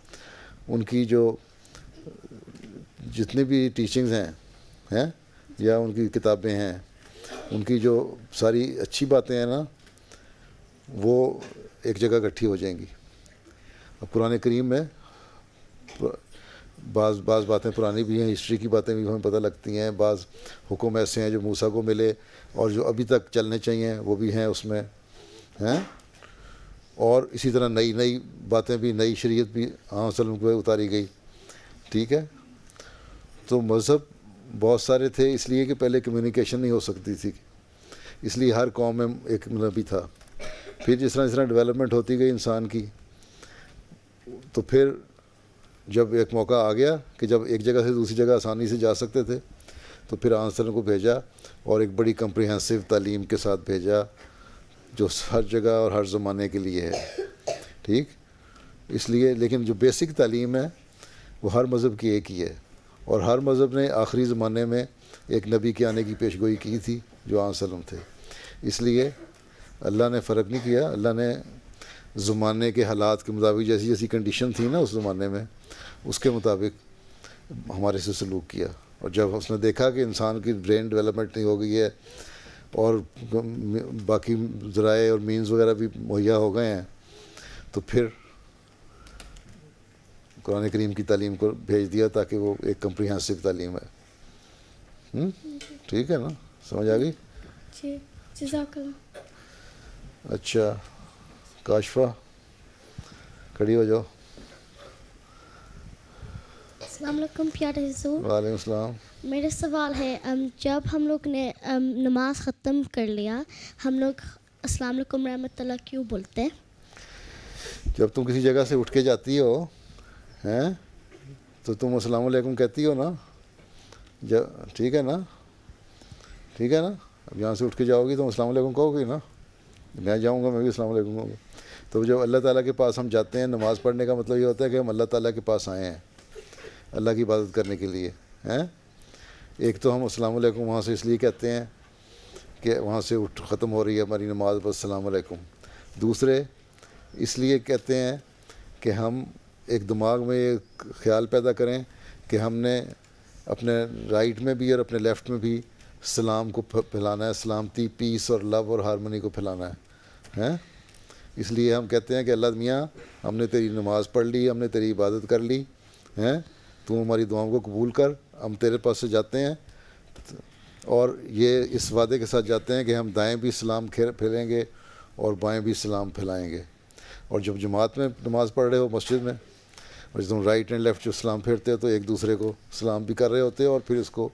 ان کی جو جتنی بھی ٹیچنگز ہیں یا ان کی کتابیں ہیں، ان کی جو ساری اچھی باتیں ہیں نا، وہ ایک جگہ اکٹھی ہو جائیں گی. اب قرآن کریم میں بعض باتیں پرانی بھی ہیں، ہسٹری کی باتیں بھی ہمیں پتہ لگتی ہیں. بعض حکم ایسے ہیں جو موسیٰ کو ملے اور جو ابھی تک چلنے چاہیے وہ بھی ہیں اس میں، ہیں. اور اسی طرح نئی باتیں بھی، نئی شریعت بھی وسلم کو اتاری گئی، ٹھیک ہے. تو مذہب بہت سارے تھے اس لیے کہ پہلے کمیونیکیشن نہیں ہو سکتی تھی، اس لیے ہر قوم میں ایک نبی تھا. پھر جس طرح ڈیولپمنٹ ہوتی گئی انسان کی، تو پھر جب ایک موقع آ گیا کہ جب ایک جگہ سے دوسری جگہ آسانی سے جا سکتے تھے تو پھر آن صلی اللہ علیہ وسلم کو بھیجا اور ایک بڑی کمپریہنسو تعلیم کے ساتھ بھیجا جو ہر جگہ اور ہر زمانے کے لیے ہے. ٹھیک, اس لیے لیکن جو بیسک تعلیم ہے وہ ہر مذہب کی ایک ہی ہے, اور ہر مذہب نے آخری زمانے میں ایک نبی کے آنے کی پیشگوئی کی تھی جو آن صلی اللہ علیہ وسلم تھے. اس لیے اللہ نے فرق نہیں کیا, اللہ نے زمانے کے حالات کے مطابق جیسی جیسی کنڈیشن تھی نا اس زمانے میں اس کے مطابق ہمارے سے سلوک کیا. اور جب اس نے دیکھا کہ انسان کی برین ڈیولپمنٹ نہیں ہو گئی ہے اور باقی ذرائع اور مینز وغیرہ بھی مہیا ہو گئے ہیں تو پھر قرآن کریم کی تعلیم کو بھیج دیا تاکہ وہ ایک کمپریہنسو تعلیم ہے. ٹھیک ہے نا, سمجھ آ گئی؟ جی جزاک اللہ. اچھا کاشفہ کھڑی ہو جاؤ. السلام علیکم پیارے حضور. وعلیکم السلام. میرا سوال ہے جب ہم لوگ نے نماز ختم کر لیا ہم لوگ السلام علیکم رحمۃ اللہ کیوں بولتے ہیں؟ جب تم کسی جگہ سے اٹھ کے جاتی ہو ہیں تو تم السلام علیکم کہتی ہو نا, ٹھیک ہے نا, ٹھیک ہے نا. اب یہاں سے اٹھ کے جاؤ گی تو السلام علیکم کہو گی نا, میں جاؤں گا میں بھی السلام علیکم کہوں گا. تو جب اللہ تعالیٰ کے پاس ہم جاتے ہیں نماز پڑھنے کا مطلب یہ ہوتا ہے کہ ہم اللہ تعالیٰ کے پاس آئے ہیں اللہ کی عبادت کرنے کے لیے ہیں. ایک تو ہم السلام علیکم وہاں سے اس لیے کہتے ہیں کہ وہاں سے اٹھ ختم ہو رہی ہے ہماری نماز بس السلام علیکم. دوسرے اس لیے کہتے ہیں کہ ہم ایک دماغ میں یہ خیال پیدا کریں کہ ہم نے اپنے رائٹ میں بھی اور اپنے لیفٹ میں بھی سلام کو پھیلانا ہے, سلامتی, پیس اور لو اور ہارمونی کو پھیلانا ہے. اس لیے ہم کہتے ہیں کہ اللہ میاں ہم نے تیری نماز پڑھ لی, ہم نے تیری عبادت کر لی ہیں, تو ہماری دعاؤں کو قبول کر, ہم تیرے پاس سے جاتے ہیں اور یہ اس وعدے کے ساتھ جاتے ہیں کہ ہم دائیں بھی سلام پھیلیں گے اور بائیں بھی سلام پھیلائیں گے. اور جب جماعت میں نماز پڑھ رہے ہو مسجد میں اور جب تم رائٹ اینڈ لیفٹ جو سلام پھیرتے ہو تو ایک دوسرے کو سلام بھی کر رہے ہوتے ہو اور پھر اس کو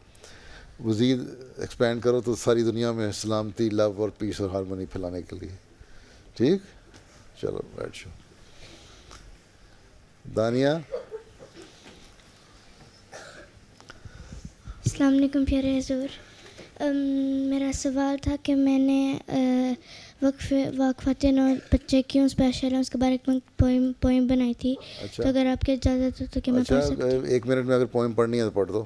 مزید ایکسپینڈ کرو تو ساری دنیا میں سلامتی, لو اور پیس اور ہارمونی پھیلانے کے لیے. ٹھیک, چلو بیٹھ جاؤ. دانیہ. السلام علیکم پیارے حضور. میرا سوال تھا کہ میں نے وقفات اور بچے کیوں اسپیشل ہیں اس کے بارے میں پوئم بنائی تھی. تو اگر آپ کی اجازت ہو تو کہ میں پڑھ سکتی ہوں؟ 1 منٹ میں اگر پوئم پڑھنی ہے تو پڑھ دو.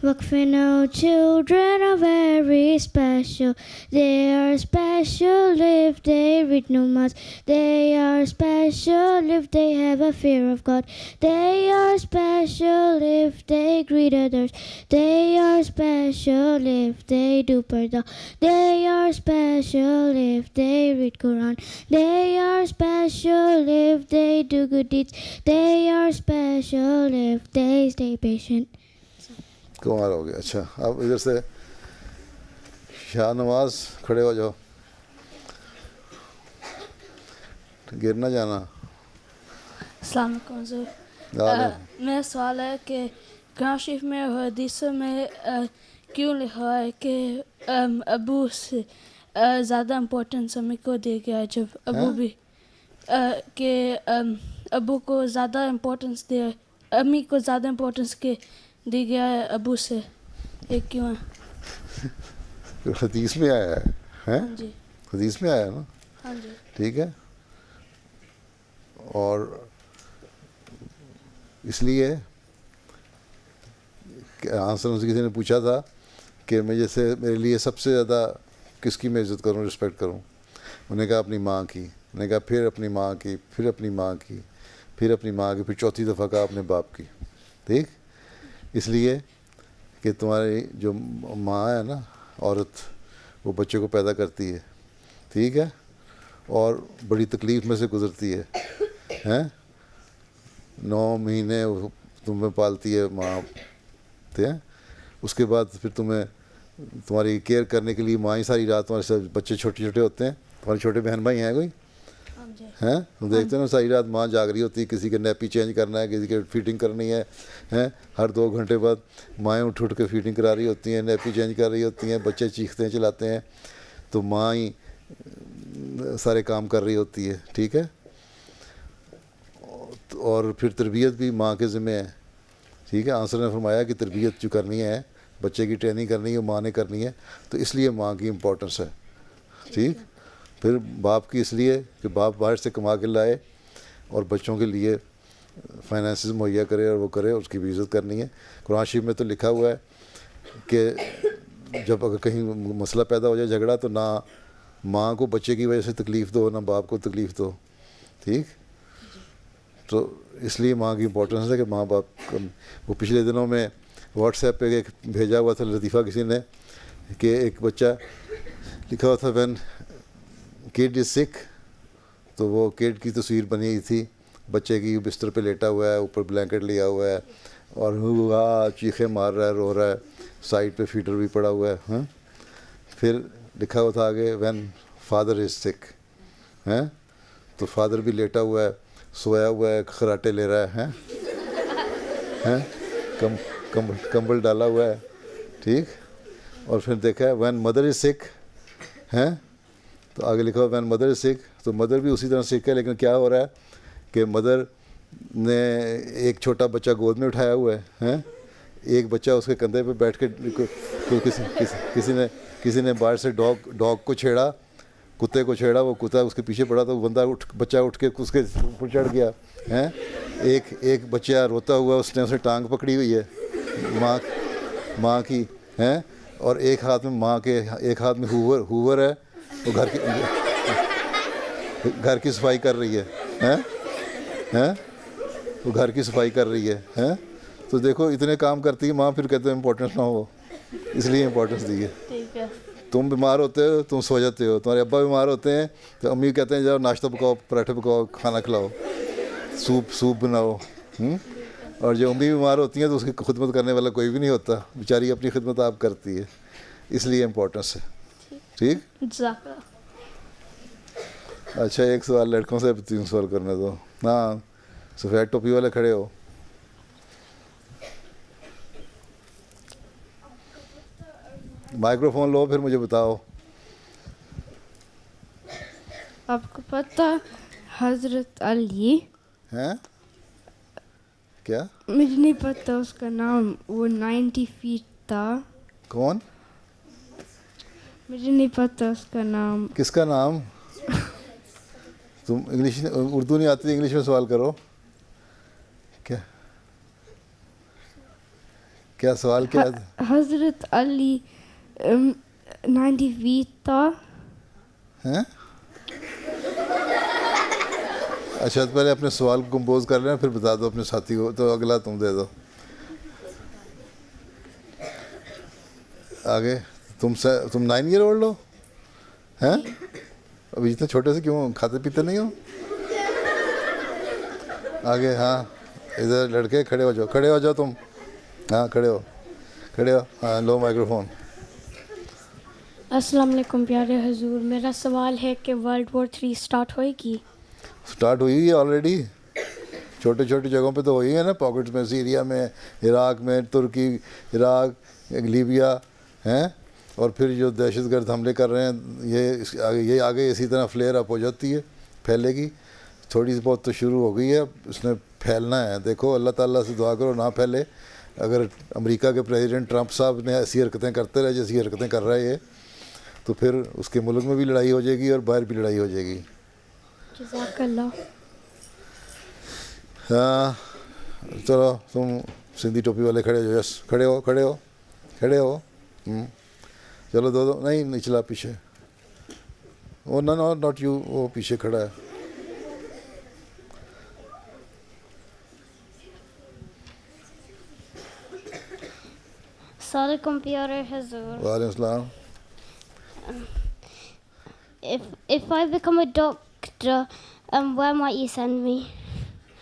Wakfino children are very special. They are special if they read Namaz. They are special if they have a fear of God. They are special if they greet others. They are special if they do parda. They are special if they read Quran. They are special if they do good deeds. They are special if they stay patient. کمال ہو گیا. اچھا اب ادھر سے شاہ نواز کھڑے ہو جاؤ, گر نہ جانا. السلام علیکم حضور. میرا سوال ہے کہ قرآن شریف میں اور حدیثوں میں کیوں لکھا ہے کہ ابو سے زیادہ امپورٹنس امی کو دیا گیا ہے, جب ابو بھی کہ ابو کو زیادہ امپورٹنس دیا, امی کو زیادہ امپورٹنس دی گیا ہے ابو سے, یہ کیوں ہے؟ حدیث میں آیا ہے. ہاں جی حدیث میں آیا ہے نا. ہاں جی ٹھیک ہے. اور اس لیے کہ آنسر سے کسی نے پوچھا تھا کہ میں جیسے میرے لیے سب سے زیادہ کس کی میں عزت کروں, رسپیکٹ کروں. انہوں نے کہا اپنی ماں کی. انہوں نے کہا پھر اپنی ماں کی, پھر اپنی ماں کی, پھر اپنی ماں کی, پھر چوتھی دفعہ کہا اپنے باپ کی. ٹھیک, اس لیے کہ تمہاری جو ماں ہے نا عورت, وہ بچے کو پیدا کرتی ہے, ٹھیک ہے, اور بڑی تکلیف میں سے گزرتی ہے, 9 مہینے تمہیں پالتی ہے ماں, ٹھیک ہے. اس کے بعد پھر تمہاری کیئر کرنے کے لیے ماں ہی ساری رات, تمہارے ساتھ بچے چھوٹے چھوٹے ہوتے ہیں, تمہارے چھوٹے بہن بھائی ہیں کوئی ہیں, تم دیکھتے ہیں نا ساری رات ماں جاگ رہی ہوتی ہے, کسی کے نیپی چینج کرنا ہے, کسی کے فیڈنگ کرنی ہے, ہر 2 گھنٹے بعد مائیں اٹھ کے فیڈنگ کرا رہی ہوتی ہیں, نیپی چینج کر رہی ہوتی ہیں, بچے چیختے ہیں چلاتے ہیں, تو ماں ہی سارے کام کر رہی ہوتی ہے. ٹھیک ہے. اور پھر تربیت بھی ماں کے ذمہ ہے. ٹھیک ہے, آنسر نے فرمایا کہ تربیت جو کرنی ہے, بچے کی ٹریننگ کرنی ہے, ماں نے کرنی ہے, تو اس لیے ماں کی امپورٹنس ہے. ٹھیک, پھر باپ کی اس لیے کہ باپ باہر سے کما کے لائے اور بچوں کے لیے فائنینسز مہیا کرے اور وہ کرے, اس کی بھی عزت کرنی ہے. قرآن شریف میں تو لکھا ہوا ہے کہ جب اگر کہیں مسئلہ پیدا ہو جائے, جھگڑا, تو نہ ماں کو بچے کی وجہ سے تکلیف دو, نہ باپ کو تکلیف دو. ٹھیک, تو اس لیے ماں کی امپورٹنس ہے کہ ماں باپ. وہ پچھلے دنوں میں واٹس ایپ پہ ایک بھیجا ہوا تھا لطیفہ کسی نے, کہ ایک بچہ لکھا ہوا تھا وین کڈ از سک, تو وہ کڈ کی تصویر بنی ہوئی تھی, بچے کی بستر پہ لیٹا ہوا ہے, اوپر بلینکٹ لیا ہوا ہے اور ہوا چیخیں مار رہا ہے, رو رہا ہے, سائڈ پہ فیڈر بھی پڑا ہوا ہے. ہاں, پھر لکھا ہوا تھا آگے وین فادر از سک. ہیں, تو فادر بھی لیٹا ہوا ہے, سویا ہوا ہے, خراٹے لے رہا ہے, ہیں, کمبل ڈالا ہوا ہے. ٹھیک, اور پھر دیکھا ہے وین مدر از سک, ہیں, تو آگے لکھا ہوا وین مدر از سک, تو مدر بھی اسی طرح سک ہے, لیکن کیا ہو رہا ہے کہ مدر نے ایک چھوٹا بچہ گود میں اٹھایا ہوا ہے, ہیں, ایک بچہ اس کے کندھے پہ بیٹھ کے, کسی نے باہر سے ڈاگ کو چھیڑا, کتے کو چھیڑا, وہ کتا اس کے پیچھے پڑا, تو وہ بچہ اٹھ کے اس کے اوپر چڑھ گیا. ہیں, ایک بچہ روتا ہوا, اس نے اسے ٹانگ پکڑی ہوئی ہے ماں کی, ہیں, اور ایک ہاتھ میں ہوور ہے, وہ گھر کی صفائی کر رہی ہے. ہیں, وہ گھر کی صفائی کر رہی ہے. ہیں, تو دیکھو اتنے کام کرتی ہے ماں, پھر کہتے ہیں امپورٹنس نہ ہو, اس لیے امپورٹنس دی ہے. ٹھیک ہے. تم بیمار ہوتے ہو, تم سو جاتے ہو, تمہارے ابا بیمار ہوتے ہیں تو امی کہتے ہیں جاؤ ناشتہ پکاؤ, پراٹھے پکاؤ, کھانا کھلاؤ, سوپ بناؤ. اور جو امی بیمار ہوتی ہیں تو اس کی خدمت کرنے والا کوئی بھی نہیں ہوتا, بیچاری اپنی خدمت آپ کرتی ہے, اس لیے امپورٹنس ہے. ٹھیک, اچھا, ایک سوال لڑکوں سے 3 سوال کرنے دو. ہاں, سفید ٹوپی والے کھڑے ہو. مائکرو فون لو, پھر مجھے بتاؤ. آپ کو پتہ حضرت علی, ہیں, کیا مجھے نہیں پتہ اس کا نام, وہ 90 فیٹ تھا. کون, مجھے نہیں پتہ اس کا نام. کس کا نام؟ تم انگلش اردو نہیں آتی, انگلش میں سوال کرو. کیا سوال کیا ہے؟ حضرت علی 90 فیٹ تھا. ہیں, اچھا, تو پہلے اپنے سوال کو کمپوز کر لینا, پھر بتا دو اپنے ساتھی کو, تو اگلا تم دے دو. آگے, تم 9 ایئر اولڈ ہو. ہیں, ابھی اتنے چھوٹے سے کیوں, کھاتے پیتے نہیں ہو؟ آگے, ہاں, ادھر لڑکے کھڑے ہو جاؤ تم. ہاں, کھڑے ہو. ہاں, لو مائکرو فون. السلام علیکم پیارے حضور, میرا سوال ہے کہ ورلڈ وار 3 اسٹارٹ ہوئے گی؟ اسٹارٹ ہوئی ہے آلریڈی, چھوٹے جگہوں پہ تو ہوئی ہے نا, پاکٹس میں, سیریا میں, عراق میں, ترکی, عراق, لیبیا, ہیں, اور پھر جو دہشت گرد حملے کر رہے ہیں, یہ آگے اسی طرح فلیئر اپ ہو جاتی ہے, پھیلے گی. تھوڑی سی بہت تو شروع ہو گئی ہے, اس نے پھیلنا ہے. دیکھو اللہ تعالیٰ سے دعا کرو نہ پھیلے. اگر امریکہ کے پریزیڈنٹ ٹرمپ صاحب نے ایسی حرکتیں کرتے رہے جیسی حرکتیں کر رہا ہے یہ, تو پھر اس کے ملک میں بھی لڑائی ہو جائے گی اور باہر بھی لڑائی ہو جائے گی. جزاک اللہ. ہاں, چلو تم سندھی ٹوپی والے کھڑے ہو. یس, کھڑے ہو. چلو دو نہیں, نچلا پیچھے, وہ ناٹ یو, وہ پیچھے کھڑا ہے. السلام علیکم پیارے حضور. وعلیکم السلام. If I become a doctor, where might you send me?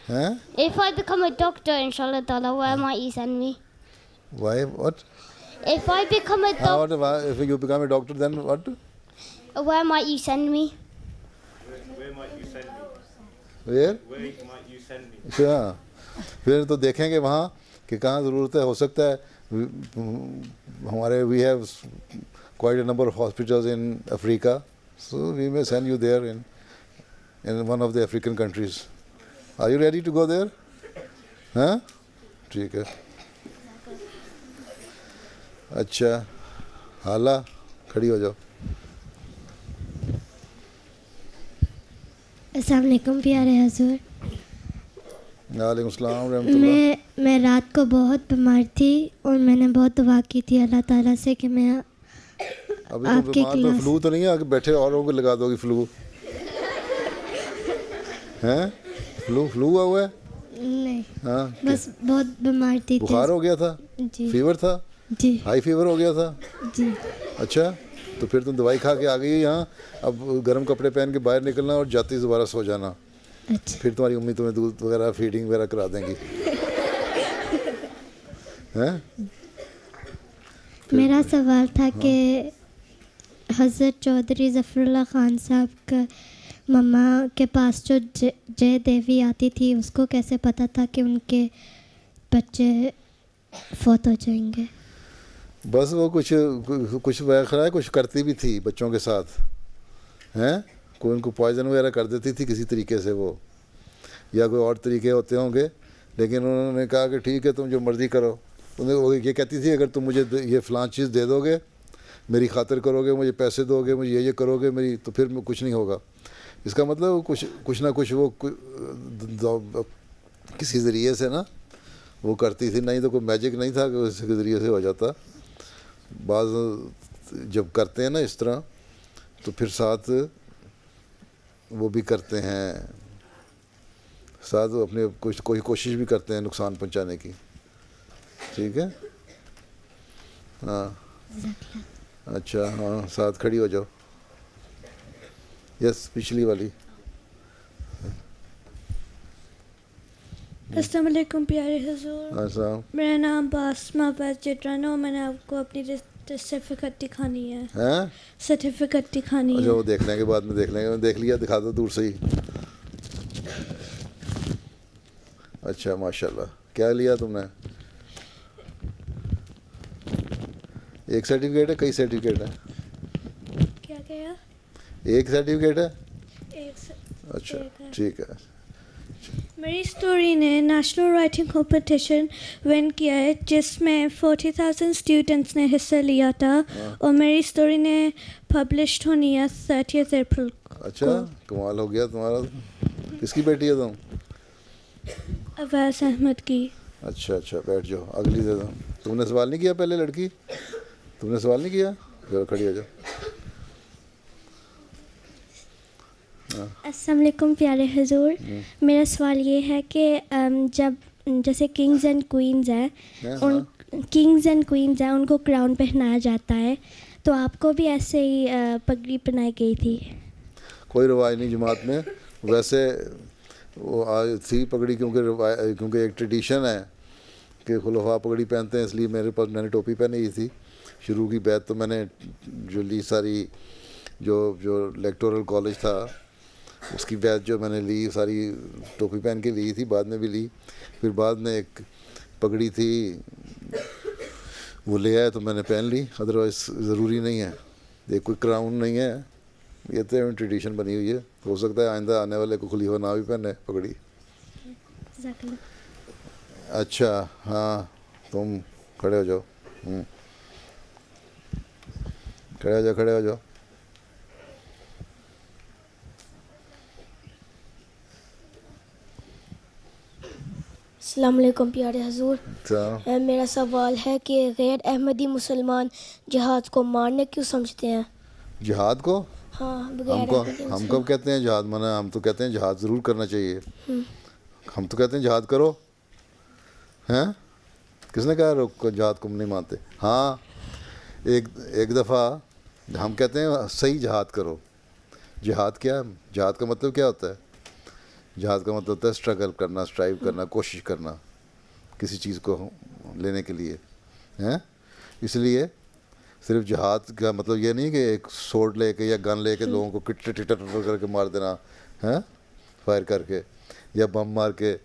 Huh? If I become a doctor, inshallah ta'ala, where might you send me? Why? What? If I become a doctor, If you become a doctor, then what? where might you send me? Where might you send me? Where? Where might you send me? اچھا, پھر تو دیکھیں گے وہاں کہ کہاں ضرورت ہے. ہو سکتا ہے ہمارے we have quite a number of hospitals in Africa, so we may send you there in one of the African countries. Are you ready to go there? ہاں ٹھیک ہے. اچھا حالہ کھڑی ہو جاؤ. السلام علیکم پیارے حضور. وعلیکم السلام ورحمۃ اللہ. میں رات کو بہت بیمار تھی اور میں نے بہت دعا کی تھی اللہ تعالیٰ سے کہ میں ابھی تو بیمار تو فلو تو نہیں ہے کہ بیٹھے اوروں کو لگا دو گی فلو؟ ہیں فلو ہوا ہے؟ نہیں ہاں بس بہت بیمار تھی. بخار ہو گیا تھا؟ جی. فیور تھا؟ جی. ہائی فیور ہو گیا تھا؟ جی. اچھا تو پھر تم دوائی کھا کے آ گئی یہاں. اب گرم کپڑے پہن کے باہر نکلنا اور جاتی دوبارہ سو جانا. اچھا. پھر تمہاری امی تمہیں دودھ وغیرہ فیڈنگ وغیرہ کرا دیں گی. میرا سوال تھا کہ حضرت چودھری ظفر اللہ خان صاحب کا مما کے پاس جو جے دیوی آتی تھی اس کو کیسے پتہ تھا کہ ان کے بچے فوت ہو جائیں گے؟ بس وہ کچھ وغیرہ کچھ کرتی بھی تھی بچوں کے ساتھ ہیں. کوئی ان کو پوائزن وغیرہ کر دیتی تھی کسی طریقے سے وہ, یا کوئی اور طریقے ہوتے ہوں گے, لیکن انہوں نے کہا کہ ٹھیک ہے تم جو مرضی کرو. وہ یہ کہتی تھی اگر تم مجھے یہ فلاں چیز دے دو گے, میری خاطر کرو گے, مجھے پیسے دو گے, مجھے یہ کرو گے میری, تو پھر کچھ نہیں ہوگا. اس کا مطلب کچھ نہ کچھ وہ کسی ذریعے سے نا وہ کرتی تھی. نہیں تو کوئی میجک نہیں تھا کہ اس کے ذریعے سے ہو جاتا. بعض جب کرتے ہیں نا اس طرح تو پھر ساتھ وہ بھی کرتے ہیں, ساتھ وہ اپنے کوئی کوشش بھی کرتے ہیں نقصان پہنچانے کی. ٹھیک ہے ہاں اچھا ہاں ساتھ کھڑی ہو جاؤ. یس پچھلی والی. السلام علیکم پیارے حضور. السلام. میرا نام باسمہ بس جٹرانو. میں نے آپ کو اپنی سرٹیفکیٹ دکھانی ہے. سرٹیفکیٹ دکھانی ہے. اچھا وہ دیکھنے کے بعد میں دیکھ لیں گے. دیکھ لیا, دکھا دو دور سے ہی. اچھا ماشاء اللہ. کیا لیا تم نے؟ ایک سرٹیفکیٹ ہے, کئی سرٹیفکیٹ ہے؟ کیا کہا؟ ایک سرٹیفکیٹ ہے. ایک اچھا ٹھیک ہے. میری اسٹوری نے نیشنل رائٹنگ کمپٹیشن ون کیا ہے جس میں 40,000 اسٹوڈنٹس نے حصہ لیا تھا, اور میری اسٹوری نے پبلشڈ ہونی ہے 30 اپریل کو. اچھا کمال ہو گیا تمہارا. کس کی بیٹی ہے تم؟ اویس احمد کی. اچھا اچھا بیٹھ جاؤ. اگلی دے دو. تم نے سوال نہیں کیا پہلے لڑکی؟ تم نے سوال نہیں کیا؟ چلو کھڑی ہو جاؤ. السلام علیکم پیارے حضور. میرا سوال یہ ہے کہ جب جیسے کنگز اینڈ کوئنز ہیں ان کو کراؤن پہنایا جاتا ہے, تو آپ کو بھی ایسے ہی پگڑی پہنائی گئی تھی؟ کوئی رواج نہیں جماعت میں. ویسے وہ تھی پگڑی کیونکہ ایک ٹریڈیشن ہے کہ خلفاء پگڑی پہنتے ہیں, اس لیے میرے پاس میں نے ٹوپی پہنی ہوئی تھی. شروع کی بیعت تو میں نے جو لی ساری جو الیکٹورل کالج تھا اس کی بیعت جو میں نے لی ساری ٹوپی پہن کے لی تھی. بعد میں بھی لی. پھر بعد میں ایک پگڑی تھی وہ لے آئے تو میں نے پہن لی. ادروائز ضروری نہیں ہے. یہ کوئی کراؤن نہیں ہے, یہ تو ٹریڈیشن بنی ہوئی ہے. ہو سکتا ہے آئندہ آنے والے کو خلیفہ نہ بھی پہنے پگڑی. اچھا ہاں تم کھڑے ہو جاؤ. کھڑے ہو جاؤ. السلام علیکم پیارے حضور. میرا سوال ہے کہ غیر احمدی مسلمان جہاد کو مارنے کیوں سمجھتے ہیں؟ جہاد کو؟ ہاں ہم کب کہتے ہیں جہاد منع؟ ہم تو کہتے ہیں جہاد ضرور کرنا چاہیے. ہم تو کہتے ہیں جہاد کرو. ہیں کس نے کہا جہاد کو نہیں مانتے؟ ہاں ایک دفعہ ہم کہتے ہیں صحیح جہاد کرو. جہاد کیا ہے؟ جہاد کا مطلب کیا ہوتا ہے؟ جہاد کا مطلب ہوتا ہے اسٹرگل کرنا, اسٹرائیو کرنا, کوشش کرنا کسی چیز کو لینے کے لیے. ہیں اس لیے صرف جہاد کا مطلب یہ نہیں کہ ایک سورڈ لے کے یا گن لے کے لوگوں کو ٹٹر کر کے مار دینا, ہیں فائر کر کے, یا بم مار کے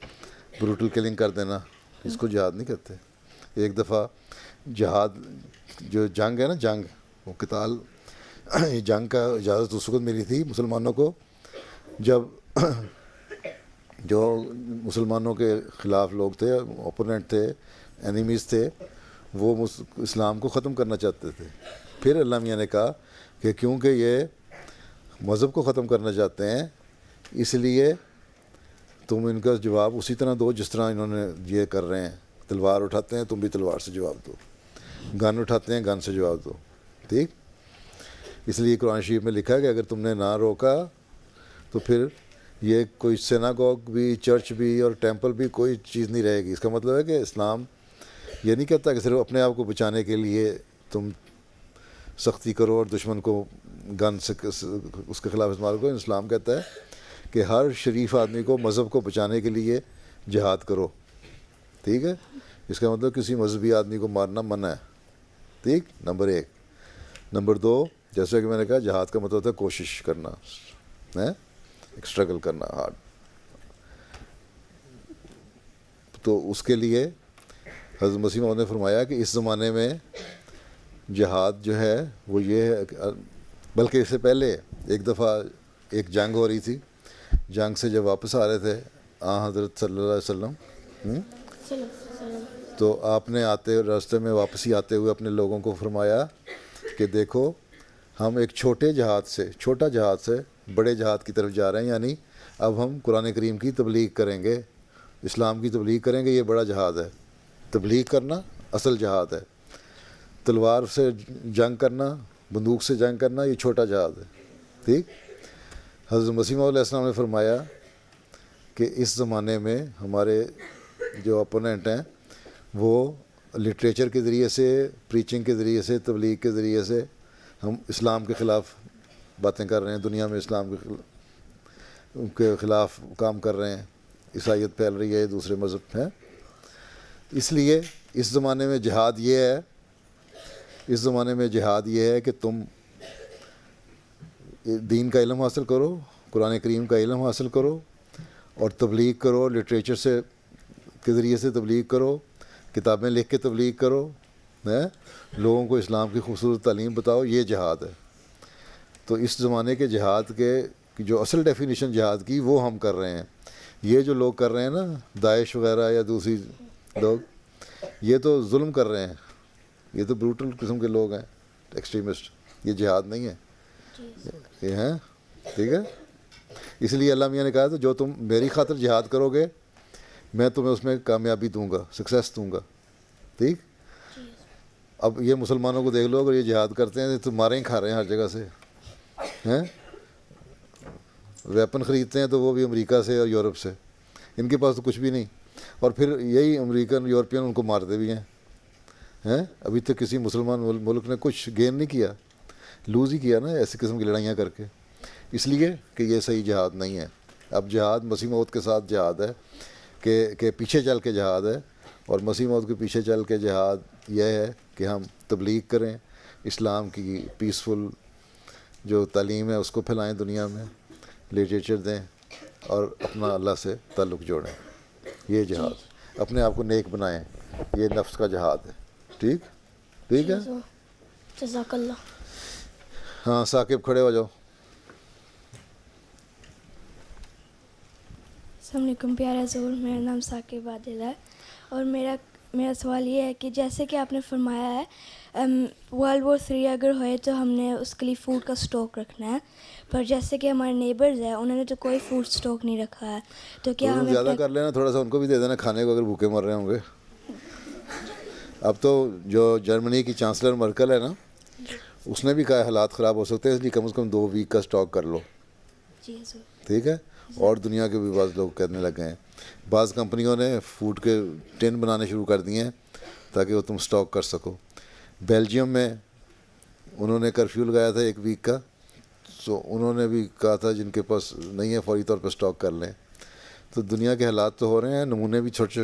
بروٹل کلنگ کر دینا. اس کو جہاد نہیں کہتے. ایک دفعہ جہاد جو جنگ ہے نا, جنگ وہ قتال, جنگ کا اجازت اس وقت ملی تھی مسلمانوں کو جب جو مسلمانوں کے خلاف لوگ تھے، اوپوننٹ تھے، اینیمیز تھے، وہ اسلام کو ختم کرنا چاہتے تھے. پھر اللہ میاں نے کہا کہ کیونکہ یہ مذہب کو ختم کرنا چاہتے ہیں، اس لیے تم ان کا جواب اسی طرح دو جس طرح انہوں نے یہ کر رہے ہیں. تلوار اٹھاتے ہیں، تم بھی تلوار سے جواب دو. گن اٹھاتے ہیں، گن سے جواب دو. ٹھیک. اس لیے قرآن شریف میں لکھا ہے کہ اگر تم نے نہ روکا تو پھر یہ کوئی سیناگوگ بھی، چرچ بھی اور ٹیمپل بھی کوئی چیز نہیں رہے گی. اس کا مطلب ہے کہ اسلام یہ نہیں کہتا کہ صرف اپنے آپ کو بچانے کے لیے تم سختی کرو اور دشمن کو گن سے اس کے خلاف استعمال کرو. اسلام کہتا ہے کہ ہر شریف آدمی کو مذہب کو بچانے کے لیے جہاد کرو. ٹھیک ہے. اس کا مطلب کسی مذہبی آدمی کو مارنا منع ہے. ٹھیک. نمبر 1. نمبر 2، جیسا کہ میں نے کہا جہاد کا مطلب ہوتا ہے کوشش کرنا ہے، ایک اسٹرگل کرنا ہارڈ. تو اس کے لیے حضرت مسیح موعود نے فرمایا کہ اس زمانے میں جہاد جو ہے وہ یہ ہے، بلکہ اس سے پہلے ایک دفعہ ایک جنگ ہو رہی تھی. جنگ سے جب واپس آ رہے تھے حضرت صلی اللہ علیہ وسلم، تو آپ نے راستے میں واپسی آتے ہوئے اپنے لوگوں کو فرمایا کہ دیکھو ہم ایک چھوٹا جہاد سے بڑے جہاد کی طرف جا رہے ہیں. یعنی اب ہم قرآن کریم کی تبلیغ کریں گے، اسلام کی تبلیغ کریں گے. یہ بڑا جہاد ہے. تبلیغ کرنا اصل جہاد ہے. تلوار سے جنگ کرنا، بندوق سے جنگ کرنا، یہ چھوٹا جہاد ہے. ٹھیک. حضرت مسیح موعود علیہ السلام نے فرمایا کہ اس زمانے میں ہمارے جو اپوننٹ ہیں وہ لٹریچر کے ذریعے سے، پریچنگ کے ذریعے سے، تبلیغ کے ذریعے سے ہم اسلام کے خلاف باتیں کر رہے ہیں. دنیا میں اسلام کے خلاف کام کر رہے ہیں. عیسائیت پھیل رہی ہے، دوسرے مذہب ہیں. اس لیے اس زمانے میں جہاد یہ ہے کہ تم دین کا علم حاصل کرو، قرآن کریم کا علم حاصل کرو اور تبلیغ کرو. لٹریچر کے ذریعے سے تبلیغ کرو، کتابیں لکھ کے تبلیغ کرو، لوگوں کو اسلام کی خوبصورت تعلیم بتاؤ. یہ جہاد ہے. تو اس زمانے کے جہاد کے جو اصل ڈیفینیشن جہاد کی وہ ہم کر رہے ہیں. یہ جو لوگ کر رہے ہیں نا، داعش وغیرہ یا دوسری لوگ، یہ تو ظلم کر رہے ہیں. یہ تو بروٹل قسم کے لوگ ہیں، ایکسٹریمسٹ. یہ جہاد نہیں ہے. یہ ہیں. ٹھیک ہے. اس لیے اللہ میاں نے کہا تو جو تم میری خاطر جہاد کرو گے میں تمہیں اس میں کامیابی دوں گا، سکسیس دوں گا. ٹھیک. اب یہ مسلمانوں کو دیکھ لو، اگر یہ جہاد کرتے ہیں تو ماریں ہی کھا رہے ہیں ہر جگہ سے. ہیں ویپن خریدتے ہیں تو وہ بھی امریکہ سے اور یورپ سے. ان کے پاس تو کچھ بھی نہیں. اور پھر یہی امریکن یورپین ان کو مارتے بھی ہیں. ابھی تک کسی مسلمان ملک نے کچھ گین نہیں کیا، لوز ہی کیا نا ایسی قسم کی لڑائیاں کر کے. اس لیے کہ یہ صحیح جہاد نہیں ہے. اب جہاد مسیح موعود کے ساتھ جہاد ہے کہ پیچھے چل کے جہاد ہے. اور مسیح موعود کے پیچھے چل کے جہاد یہ ہے کہ ہم تبلیغ کریں، اسلام کی پیسفل جو تعلیم ہے اس کو پھیلائیں دنیا میں، لٹریچر دیں اور اپنا اللہ سے تعلق جوڑیں. یہ جہاد. اپنے آپ کو نیک بنائیں. یہ نفس کا جہاد ہے. ٹھیک. ٹھیک ہے. جزاک اللہ. ہاں ثاقب کھڑے ہو جاؤ. السلام علیکم پیارے حضور. میرا نام ثاقب عادل ہے اور میرا سوال یہ ہے کہ جیسے کہ آپ نے فرمایا ہے World War 3 اگر ہوئے تو ہم نے اس کے لیے فوڈ کا اسٹاک رکھنا ہے، پر جیسے کہ ہمارے نیبرز ہیں انہوں نے تو کوئی فوڈ اسٹاک نہیں رکھا ہے، تو کیا ہمیں زیادہ کر لینا، تھوڑا سا ان کو بھی دے دینا کھانے کو اگر بھوکے مر رہے ہوں گے. اب تو جو جرمنی کی چانسلر مرکل ہے نا، اس نے بھی کہا حالات خراب ہو سکتے ہیں، اس لیے کم از کم 2 ویک کا اسٹاک کر لو. جی حضور. ٹھیک ہے. اور دنیا کے بھی بعض لوگ کہنے لگے ہیں، بعض کمپنیوں نے فوڈ کے ٹن بنانے شروع کر دیے ہیں تاکہ وہ تم اسٹاک کر سکو. بیلجیم میں انہوں نے کرفیو لگایا تھا 1 ویک کا، تو انہوں نے بھی کہا تھا جن کے پاس نہیں ہے فوری طور پہ اسٹاک کر لیں. تو دنیا کے حالات تو ہو رہے ہیں، نمونے بھی چھوٹے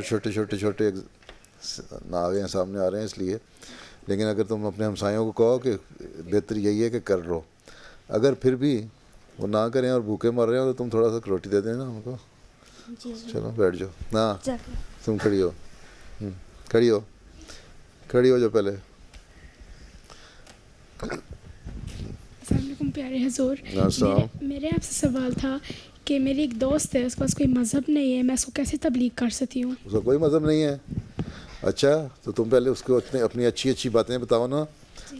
آ گئے ہیں، سامنے آ رہے ہیں. اس لیے لیکن اگر تم اپنے ہمسایوں کو کہو کہ بہتر یہی ہے کہ کر لو، اگر پھر بھی وہ نہ کریں اور بھوکے مر رہے ہیں تو تم تھوڑا سا روٹی دے دیں نا ان کو. چلو بیٹھ جاؤ. ہاں تم کھڑی ہو جاؤ پہلے. السلام علیکم پیارے حضور. میرے آپ سے سوال تھا کہ میری ایک دوست ہے, اس کے پاس کوئی مذہب نہیں ہے, میں اس کو کیسے تبلیغ کر سکتی ہوں؟ اس کا کوئی مذہب نہیں ہے. اچھا, تو تم پہلے اس کو اپنی اچھی اچھی باتیں بتاؤ نا,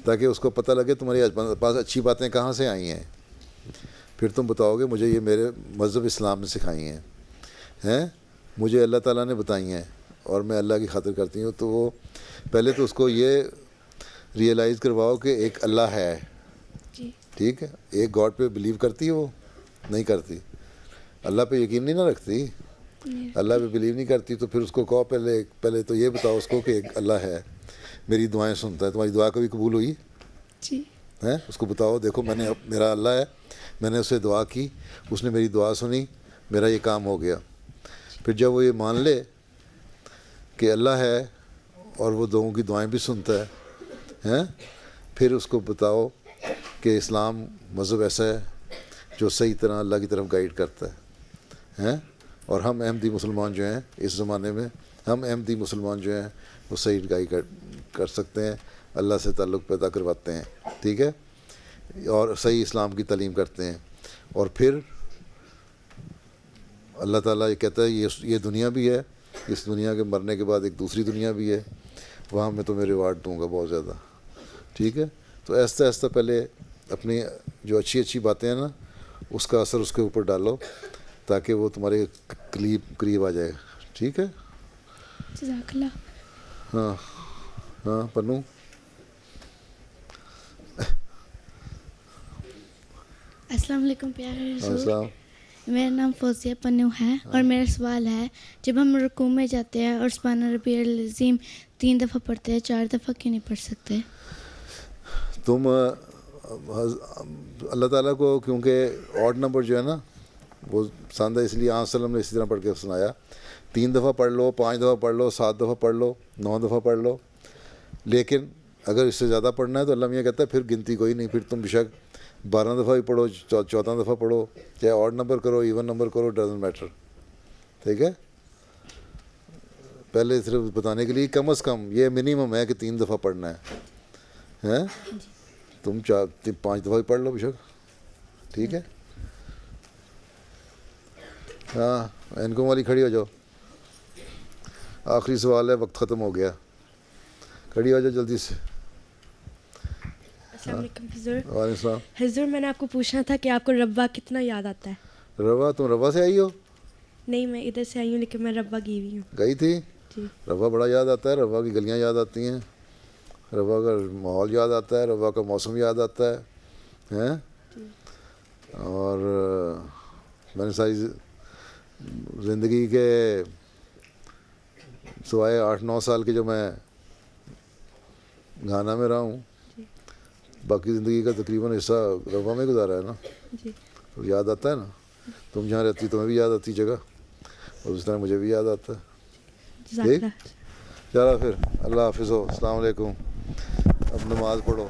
تاکہ اس کو پتہ لگے تمہارے پاس اچھی باتیں کہاں سے آئی ہیں. پھر تم بتاؤ گے مجھے یہ میرے مذہب اسلام نے سکھائی ہیں, مجھے اللہ تعالیٰ نے بتائی ہیں اور میں اللہ کی خاطر کرتی ہوں. تو وہ پہلے تو اس کو یہ ریئلائز کرواؤ کہ ایک اللہ ہے. ٹھیک ہے, ایک گاڈ پہ بلیو کرتی ہے, وہ نہیں کرتی. اللہ پہ یقین نہیں نہ رکھتی, اللہ پہ بلیو نہیں کرتی. تو پھر اس کو کہو پہلے تو یہ بتاؤ اس کو کہ ایک اللہ ہے, میری دعائیں سنتا ہے. تمہاری دعا کبھی قبول ہوئی ہے؟ اس کو بتاؤ, دیکھو میرا اللہ ہے, میں نے اسے دعا کی, اس نے میری دعا سنی, میرا یہ کام ہو گیا. پھر جب وہ یہ مان لے کہ اللہ ہے اور وہ لوگوں کی دعائیں بھی سنتا ہے, پھر اس کو بتاؤ کہ اسلام مذہب ایسا ہے جو صحیح طرح اللہ کی طرف گائیڈ کرتا ہے. اور ہم احمدی مسلمان جو ہیں اس زمانے میں, ہم احمدی مسلمان جو ہیں وہ صحیح گائیڈ کر سکتے ہیں, اللہ سے تعلق پیدا کرواتے ہیں. ٹھیک ہے, اور صحیح اسلام کی تعلیم کرتے ہیں. اور پھر اللہ تعالیٰ یہ کہتا ہے یہ دنیا بھی ہے, اس دنیا کے مرنے کے بعد ایک دوسری دنیا بھی ہے, وہاں میں تمہیں ریوارڈ دوں گا بہت زیادہ. ٹھیک ہے, تو آہستہ آہستہ پہلے اپنی جو اچھی اچھی باتیں ہیں نا اس کا اثر اس کے اوپر ڈالو تاکہ وہ تمہارے قریب آ جائے. ٹھیک ہے, جزاک اللہ. ہاں پنو. السلام علیکم پیارے رسول. السلام. میرا نام فوزیہ پنو ہے اور میرا سوال ہے, جب ہم رکوع میں جاتے ہیں اور سبحان ربی العظیم 3 دفعہ پڑھتے ہیں, 4 دفعہ کیوں نہیں پڑھ سکتے؟ تم اللہ تعالیٰ کو کیونکہ آڈ نمبر جو ہے نا وہ پسند ہے, اس لیے آن وسلم نے اسی طرح پڑھ کے سنایا. 3 دفعہ پڑھ لو, 5 دفعہ پڑھ لو, 7 دفعہ پڑھ لو, 9 دفعہ پڑھ لو. لیکن اگر اس سے زیادہ پڑھنا ہے تو اللہ میاں کہتا ہے پھر گنتی کوئی نہیں, پھر تم بشک 12 دفعہ بھی پڑھو, 14 دفعہ پڑھو, چاہے آڈ نمبر کرو, ایون نمبر کرو, ڈزنٹ میٹر. ٹھیک ہے, پہلے صرف بتانے کے لیے کم از کم یہ منیمم ہے کہ 3 دفعہ پڑھنا ہے. تم 5 دفعہ بھی پڑھ لو بشک. ٹھیک ہے, ہاں اینکوں والی کھڑی ہو جاؤ. آخری سوال ہے, وقت ختم ہو گیا, کھڑی ہو جاؤ جلدی سے. السلام علیکم حضور. وعلیکم السلام. حضور میں نے آپ کو پوچھنا تھا کہ آپ کو ربا کتنا یاد آتا ہے؟ روا, تم روا سے آئی ہو؟ نہیں, میں ادھر سے آئی ہوں لیکن میں ربا گئی ہوئی ہوں. گئی تھی؟ جی. روا بڑا یاد آتا ہے, روا کی گلیاں یاد آتی ہیں, روا کا ماحول یاد آتا ہے, روا کا موسم یاد آتا ہے. اور میں نے ساری زندگی کے سوائے 8-9 سال کے جو میں گھانا میں رہا ہوں, باقی زندگی کا تقریباً حصہ روا میں گزارا ہے نا. تو یاد آتا ہے نا, تم جہاں رہتی تمہیں بھی یاد آتی جگہ, اور اس طرح مجھے بھی یاد آتا ہے. ٹھیک, چلو پھر اللہ حافظ ہو. السلام علیکم. اب نماز پڑھو.